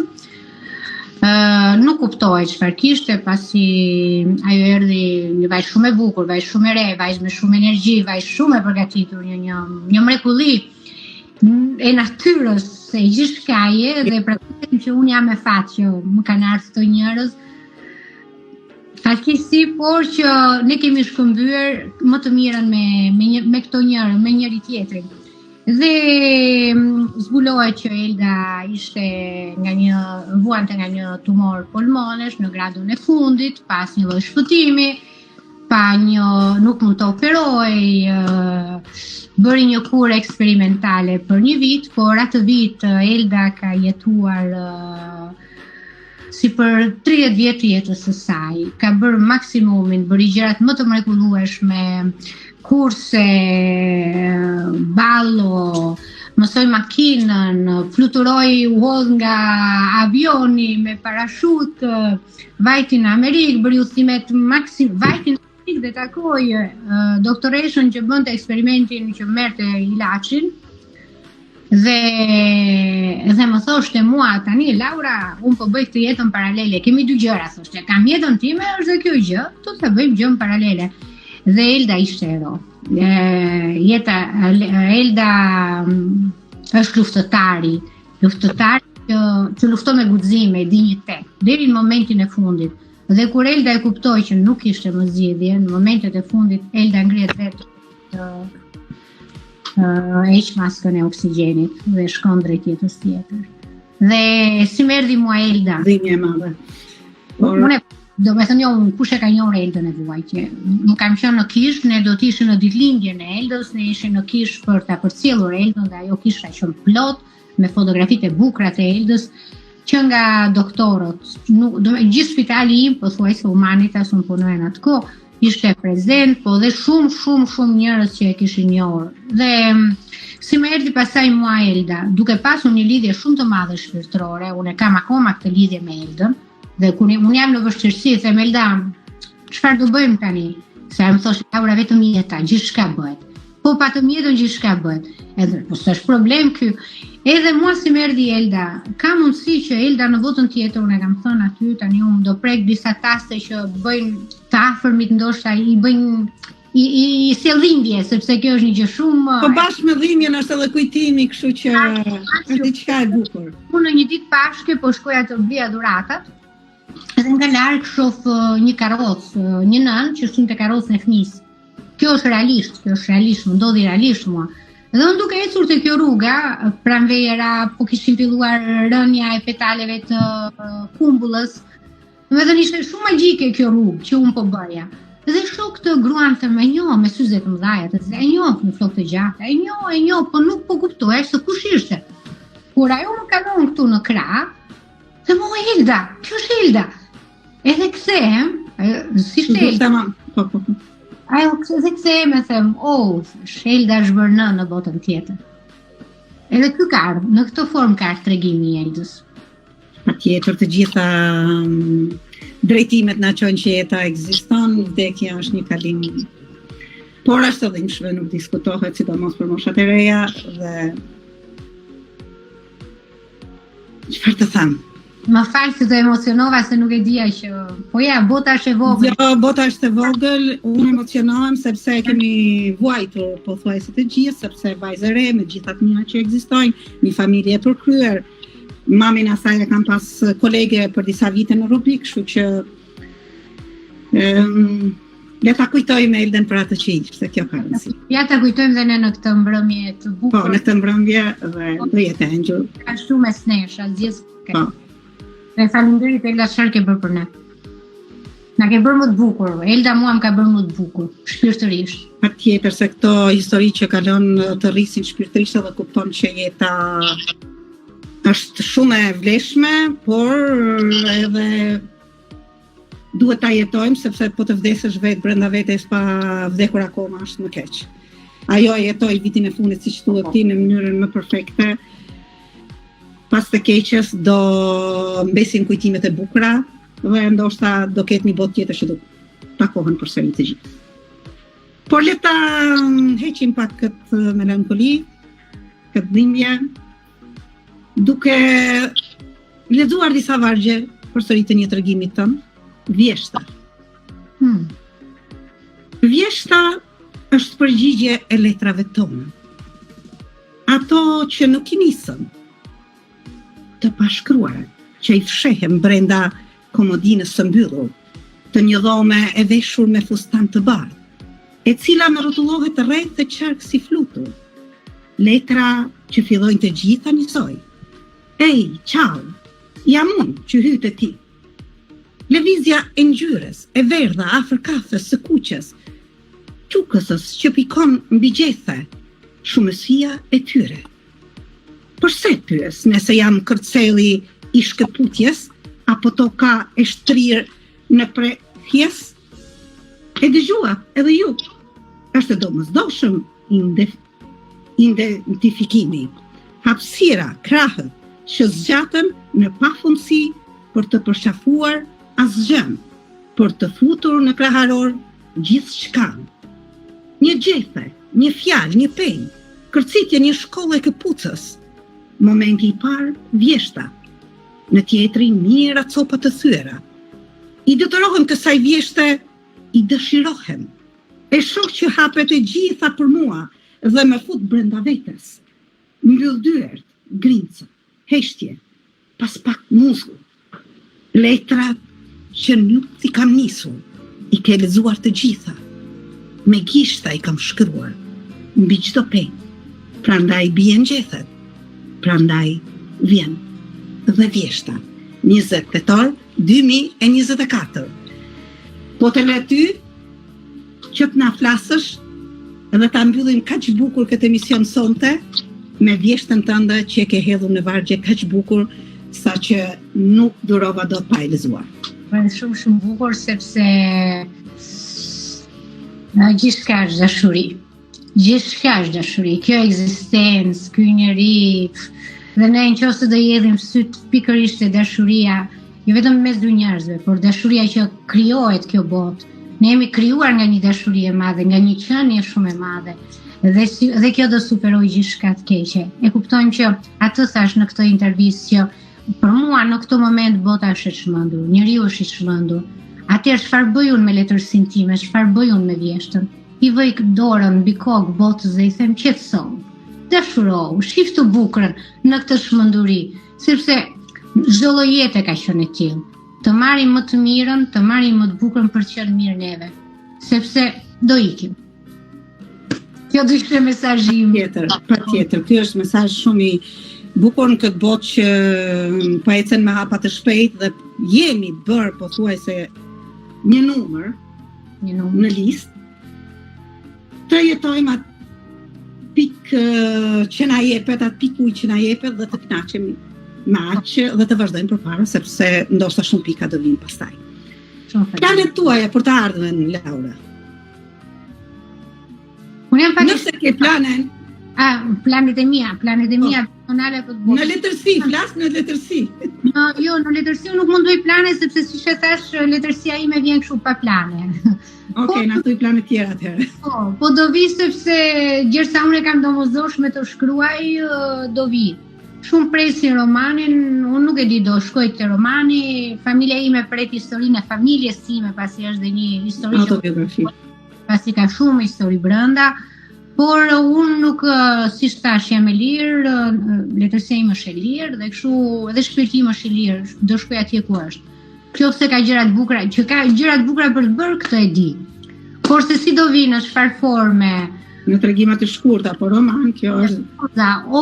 C: Nuk kuptoj çfarë kishte, pasi ajo erdhi një vajzë shumë e bukur, vajzë shumë e re, vajzë me shumë energji, vajzë shumë e përgatitur, një mrekulli e natyrës, se gjithçkaje dhe praktikisht që unë jam e fat që më kanë ardhur këto njerëz. Fatkeqësi, por që ne kemi shkëmbyer më të mirën me këto njerëz, me njëri tjetrin. Dhe zbulohet që Elda ishte vuante nga një tumor pulmonesh në gradun e fundit, pas një lloj shpëtimi, nuk mund të operohej, bëri një kurë eksperimentale për një vit, por atë vit Elda ka jetuar si për 30 vjet të jetës së saj. Ka bërë maksimumin, bëri gjërat më të mrekullueshme, kurse, ballo, mësoi makinën, fluturoi u hodh nga avioni me parashut, vajti në Amerikë, bëri udhëtimet vajti në Amerikë dhe takoi doktoreshën që bënte eksperimentin që merrte ilaçin. Dhe më thoshte mua tani, Laura, unë po bëj këtë jetën paralele, kemi dy gjëra, thoshte, kam jetën time, është dhe kjo gjë, të të bëjmë gjën paralele. Dhe Elda ishte ero. Elda është luftëtari që lufton me guxim, me dinjitet, deri në momentin e fundit. Dhe kur Elda e kuptoi që nuk ishte më zgjidhje, në momentet e fundit, Elda ngrihet vetë heq maskën e oksigjenit dhe shkon drejt jetës tjetër. Dhe si më erdhi mua Elda?
B: Dhimbje e madhe.
C: Unë do me thënë unë kush e ka njohur Eldën e vuaj, që më kam qenë në Kish, ne do të ishim në ditëlindjen e Eldës, ne ishim në Kish për ta përcjellur Eldën dhe ajo Kish ka qenë plot me fotografitë e bukura të Eldës që nga doktorët, gjithë spitali im pothuajse Humanitas unë punoja në atë kohë, ishte prezent, po dhe shumë njerëz që e kishin njohur. Dhe si më erdhi pasaj mua Elda, duke pasur një lidhje shumë të madhe shpirtërore, unë kam akoma këtë lidhje me Eldën, dhe kur unë jam në vështirësi, them Elda, çfarë do bëjmë tani? Se më thoshte Laura, vetëm jeta, gjithçka bëhet. Po patëm jetën, gjithçka bëhet. Edhe po s'është problem ky. Edhe mua si më erdhi Elda, ka mundësi që Elda në botën tjetër, unë kam thënë aty, tani unë do prek disa taste që bëjnë të afërmit, ndoshta i bëjnë i sjell dhimbje, sepse kjo është një gjë shumë.
B: Po bashkë me dhimbjen është edhe kujtimi, kështu që është diçka e bukur.
C: Unë në një ditë pashke po shkoja të blija dhuratat, edhe nga larg shoh një karrocë, një nën që shtunte karrocën e fëmisë. Kjo është realisht, më ndodhi realisht mua. Dhe unë duke ecur te kjo rruga, pranvera, po kishin filluar rënja e petaleve të kumbullës. Dhe ishte shumë magjike kjo rrugë që unë po bëja. Dhe shoh këtë gruan të më njoh me syze të mëdha, e njoh në flokë të gjata, e njoh, po nuk po kuptoja se kush ishte. Kur ajo më kalon këtu në krah, dhe më Elda, kjo është Elda. Edhe kthehem, si ishte Elda. Ajo dhe kthehem e them, Elda është bërë në botën tjetër. Edhe ky ka ardhur, në këtë formë ka ardhur tregimi i Eldës.
B: Patjetër, të gjitha drejtimet na çojnë që jeta ekziston, vdekja është një kalim. Por është edhe dhimbshme, nuk diskutohet, sidomos për moshat e reja dhe çfarë të them?
C: Më fal se të emocionova se nuk e dija që bota është e vogël.
B: Jo, bota është e vogël, unë emocionohem sepse kemi vuajtur pothuajse të gjithë, sepse vajzë e re me gjitha fëmijët që ekzistojnë, një familje e përkryer. Mamin asaj e kam pas kolege për disa vite në rubrik, kështu që le ta kujtojmë Eldën për atë që ishte, kjo ka rëndësi.
C: Ja ta kujtojmë dhe ne në këtë mbrëmje të bukur.
B: Po, në këtë mbrëmje dhe do jetë e ngjyrë.
C: Ka shumë e sneshë, gjithë.
B: Po.
C: Dhe faleminderit Elda, çfarë ke bërë për ne. Na ke bërë më të bukur. Elda mua më ka bërë më të bukur, shpirtërisht.
B: Patjetër se këto histori që kalon të rrisin shpirtërisht dhe kupton që jeta është shumë e vlefshme, por edhe duhet ta jetojmë sepse po të vdesësh vetë brenda vetes pa vdekur akoma është më keq. Ajo jetoi vitin e fundit siç thuat ti në mënyrën më perfekte. Pas të keqes do mbesin kujtimet e bukura dhe ndoshta do ketë një botë tjetër që do takohen përsëri të gjithë. Por le ta heqim pak këtë melankoli, këtë dhimbje, duke lexuar disa vargje përsëri të një tregimi tënd, Vjeshta. Vjeshta është përgjigje e letrave tona. Ato që nuk I nisën, të pashkruara, që I fshehem brenda komodinës së mbyllur, të një dhome e veshur me fustan të bardhë, e cila më rrotullohet rreth të qark si flutur. Letra që fillojnë të gjitha njësoj. Ej, ciao, jam unë që hyt e ti. Lëvizja e ngjyrës, e verdha afër kafes së kuqes, qukësës që pikon mbi gjethe, shumësia e tyre. Përse pyes nëse jam kërceli I shkëputjes, apo toka e shtrirë në prehjes? E dëgjua edhe ju, është domosdoshëm identifikimi, hapësira, krahët që zgjatën në pafundësi për të përqafuar asgjën, për të futur në kraharor gjithçka. Një gjethe, një fjalë, një penjë, kërcitje një shkollë e këpucës, momenti I parë vjeshta, në tjetrin mira copa të thyera. I detyrohem kësaj vjeshte, I dëshirohem. E shoh që hapet e gjitha për mua dhe më fut brenda vetes. Mbyll dyert, grincë, heshtje, pas pak muzgull. Letrat që nuk I kam nisur, I ke lexuar të gjitha. Me gishta I kam shkruar, mbi çdo penjë. Prandaj bien gjethet, prandaj vjen dhe vjeshta. 20 tetor 2024. Po të le ty që të na flasësh edhe ta mbyllim kaq bukur këtë emision sonte me vjeshtën tënde që e ke hedhur në vargje kaq bukur sa që nuk durova dot pa I lexuar.
C: Është shumë bukur sepse gjithçka është dashuri. Gjithçka është dashuri. Kjo ekzistencë, ky njeri dhe ne nëse do jedhim syt pikërisht te dashuria, jo vetëm mes dy njerëzve, por dashuria që krijohet kjo botë. Ne jemi krijuar nga një dashuri e madhe, nga një qenie shumë e madhe. Dhe kjo do superoj gjithçka të keqe. E kuptojmë që atë thash në këtë intervistë që për mua në këtë moment bota është e çmendur, njeriu është I çmendur. Atëherë çfarë bëj unë me letërsinë time, çfarë bëj unë me vjeshtën? I vëj dorën mbi kokë botës dhe I them qetëso. Dashurohu, shif të bukurën në këtë çmenduri, sepse çdo lloj jete ka qenë e tillë. Të marrim më të mirën, të marrim më të bukurën për të qenë mirë neve, sepse do ikim. Kjo do ishte mesazhi im.
B: Patjetër, ky është mesazh shumë I bukur në këtë botë që po ecën me hapa të shpejt dhe jemi bërë pothuajse një numër në listë. Të jetojmë atë pikë që na jepet, atë piku që na jepet dhe të kënaqemi me aq dhe të vazhdojmë përpara sepse ndoshta shumë pika do vinë pastaj. Planet tuaja për të ardhmen, Laura?
C: Unë jam pak
B: nëse ke planen.
C: Planet e mia personale për të bërë.
B: Në letërsi, flas në letërsi.
C: Jo, në letërsi nuk mund të bëj plane sepse siç e thash, letërsia ime vjen kështu pa plane.
B: Okej, na thuj plane tjera atëherë.
C: Po do vi sepse gjërsa unë kam domosdoshme të shkruaj, do vi. Shumë presin romanin, unë nuk e di do shkoj te romani, familja ime pret historinë e familjes time, pasi është dhe një histori
B: autobiografi.
C: Pasi ka shumë histori brenda. Por unë nuk, si thash, jam e lirë, letërsia ime është e lirë dhe kështu edhe shpirti im është I lirë, do shkoj atje ku është. Qofse ka gjëra të bukura, që ka gjëra të bukura për të bërë, këtë e di. Por se si do vi në çfarë forme,
B: në tregima të shkurta, por roman kjo është.
C: O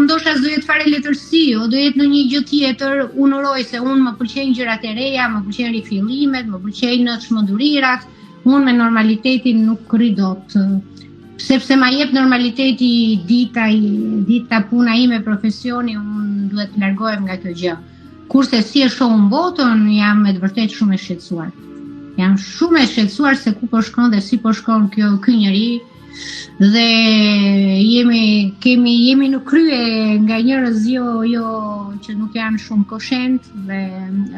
C: ndoshta do jetë fare letërsi, o do jetë në një gjë tjetër, unë uroj se unë më pëlqejnë gjërat e reja, më pëlqejnë rifillimet, më pëlqejnë çmendurirat, unë me normalitetin nuk rri dot. Sepse ma jep normaliteti dita puna ime, profesioni, unë duhet të largohem nga kjo gjë. Kurse si e shoh unë botën, jam me të vërtetë shumë e shqetësuar. Jam shumë e shqetësuar se ku po shkon dhe si po shkon ky njeri, dhe jemi në krye nga njerëz jo që nuk janë shumë koshent dhe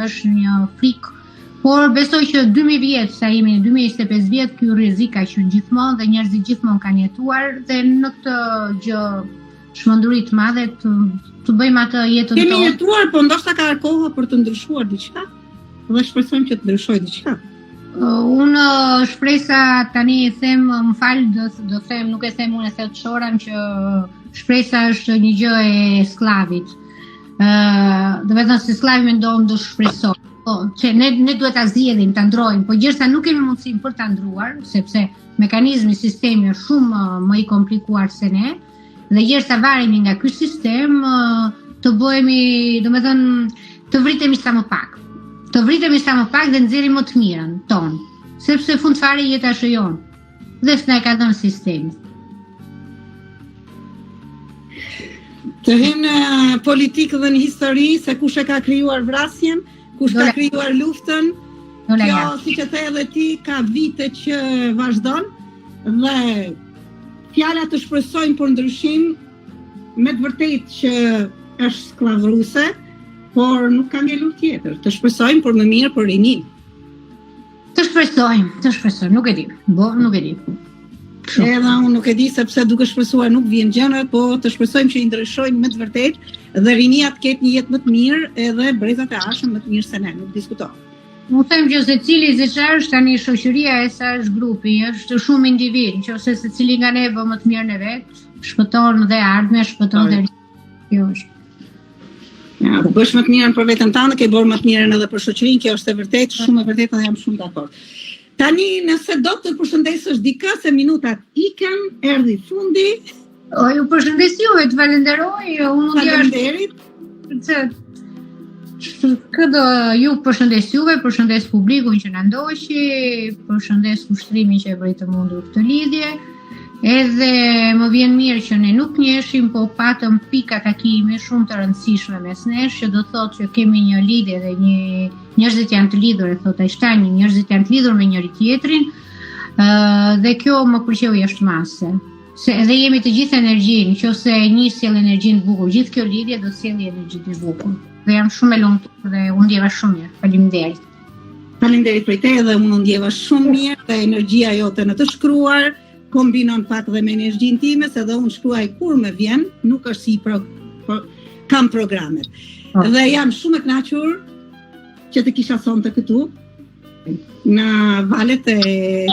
C: është një frikë. Por besoj që 2000 vjet, sa jemi në 2025 vjet, ky rrezik ka qenë gjithmonë dhe njerëzit gjithmonë kanë jetuar dhe në këtë gjë çmenduri të madhe të bëjmë atë jetën tonë.
B: Kemi jetuar, po ndoshta ka kohë për të ndryshuar diçka dhe shpresojmë që të ndryshojë diçka.
C: Unë shpresa tani e them, më fal, do them, nuk e them unë, e them Shoran që shpresa është një gjë e sklavit. Do të thënë se sklavi mendon do shpresoj. Po, që ne duhet ta zgjedhim, ta ndrojmë, po gjithsesi nuk kemi mundësinë për ta ndruar, sepse mekanizmi, sistemi është shumë më i komplikuar se ne, dhe gjithsesi varemi nga ky sistem, të bëhemi, domethënë, të vritemi sa më pak. Të vritemi sa më pak dhe nxjerrim më të mirën tonë, sepse fund fare jeta është e jon. Dhe s'na e ka dhënë sistemi.
B: Të hyjmë në politikë dhe në histori, se kush e ka krijuar vrasjen, kush ka krijuar luftën. Kjo, siç e the edhe ti, ka vite që vazhdon dhe fjala të shpresojmë për ndryshim me të vërtetë që është skllavruese, por nuk ka ngelur tjetër. Të shpresojmë për më mirë për rinin.
C: Të shpresojmë, nuk e di. Nuk e di.
B: Edhe unë nuk e di sepse duke shpresuar nuk vjen gjëra, po të shpresojmë që i ndryshojnë me të vërtetë dhe rinia të ketë një jetë më të mirë edhe brezat e ardhshëm më të mirë se ne, nuk diskutojmë.
C: Nuk them që secili se çfarë është tani shoqëria e sa është grupi, është shumë individ, nëse secili nga ne bë më të mirën e vet, shpëton dhe ardhmë, shpëton dhe kjo është.
B: Ja, po bësh më të mirën për veten tënde, ke bërë më të mirën edhe për shoqërinë, kjo është e vërtetë, shumë e vërtetë dhe jam shumë dakord. Tani nëse do të përshëndesësh dikë se minutat ikën, erdhi fundi.
C: Ju përshëndes juve, të falenderoj, unë
B: Faleminderit.
C: Këdo ju përshëndes juve, përshëndes publikun që na ndoqi, përshëndes ushtrimin që e bëri të mundur këtë lidhje. Edhe më vjen mirë që ne nuk njeheshim, po patëm pika takimi shumë të rëndësishme mes nesh, që do thotë që kemi një lidhje dhe njerëzit janë të lidhur, e thotë Einsteini, njerëzit janë të lidhur me njëri tjetrin, dhe kjo më pëlqeu jashtëmase. Se edhe jemi të gjithë energjinë, nëse një sjell energjinë të bukur, gjithë kjo lidhje do të sjellë energji të bukur. Dhe jam shumë e lumtur dhe unë ndjeva shumë mirë. Faleminderit.
B: Faleminderit për te dhe unë ndjeva shumë mirë dhe energjia jote në të shkruar kombinon pak dhe me energjinë time, se dhe unë shkruaj kur më vjen, nuk është si kam programet. Dhe jam shumë e kënaqur që të kisha sonte këtu në valët e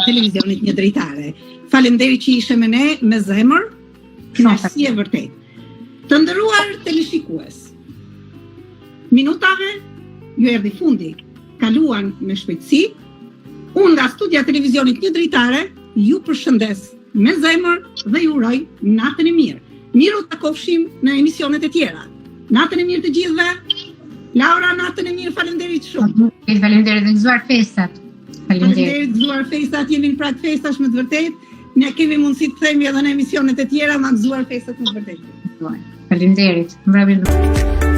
B: televizionit Një Dritare. Faleminderit që ishe me ne me zemër, kënaqësi e vërtet. Të nderuar teleshikues, minutave ju erdhi fundi, kaluan me shpejtësi. Unë nga studia televizionit Një Dritare ju përshëndes me zemër dhe ju uroj natën e mirë. Miru të takofshim në emisionet e tjera. Natën e mirë të gjithëve. Laura, natën e mirë, faleminderit shumë.
C: Faleminderit dhe gëzuar festat.
B: Faleminderit, gëzuar festat, jemi në prag festash me të vërtetë. Ne kemi mundësi të themi edhe në emisionet e tjera, ma gëzuar festat me të vërtetë.
C: Faleminderit. Mbrëmje.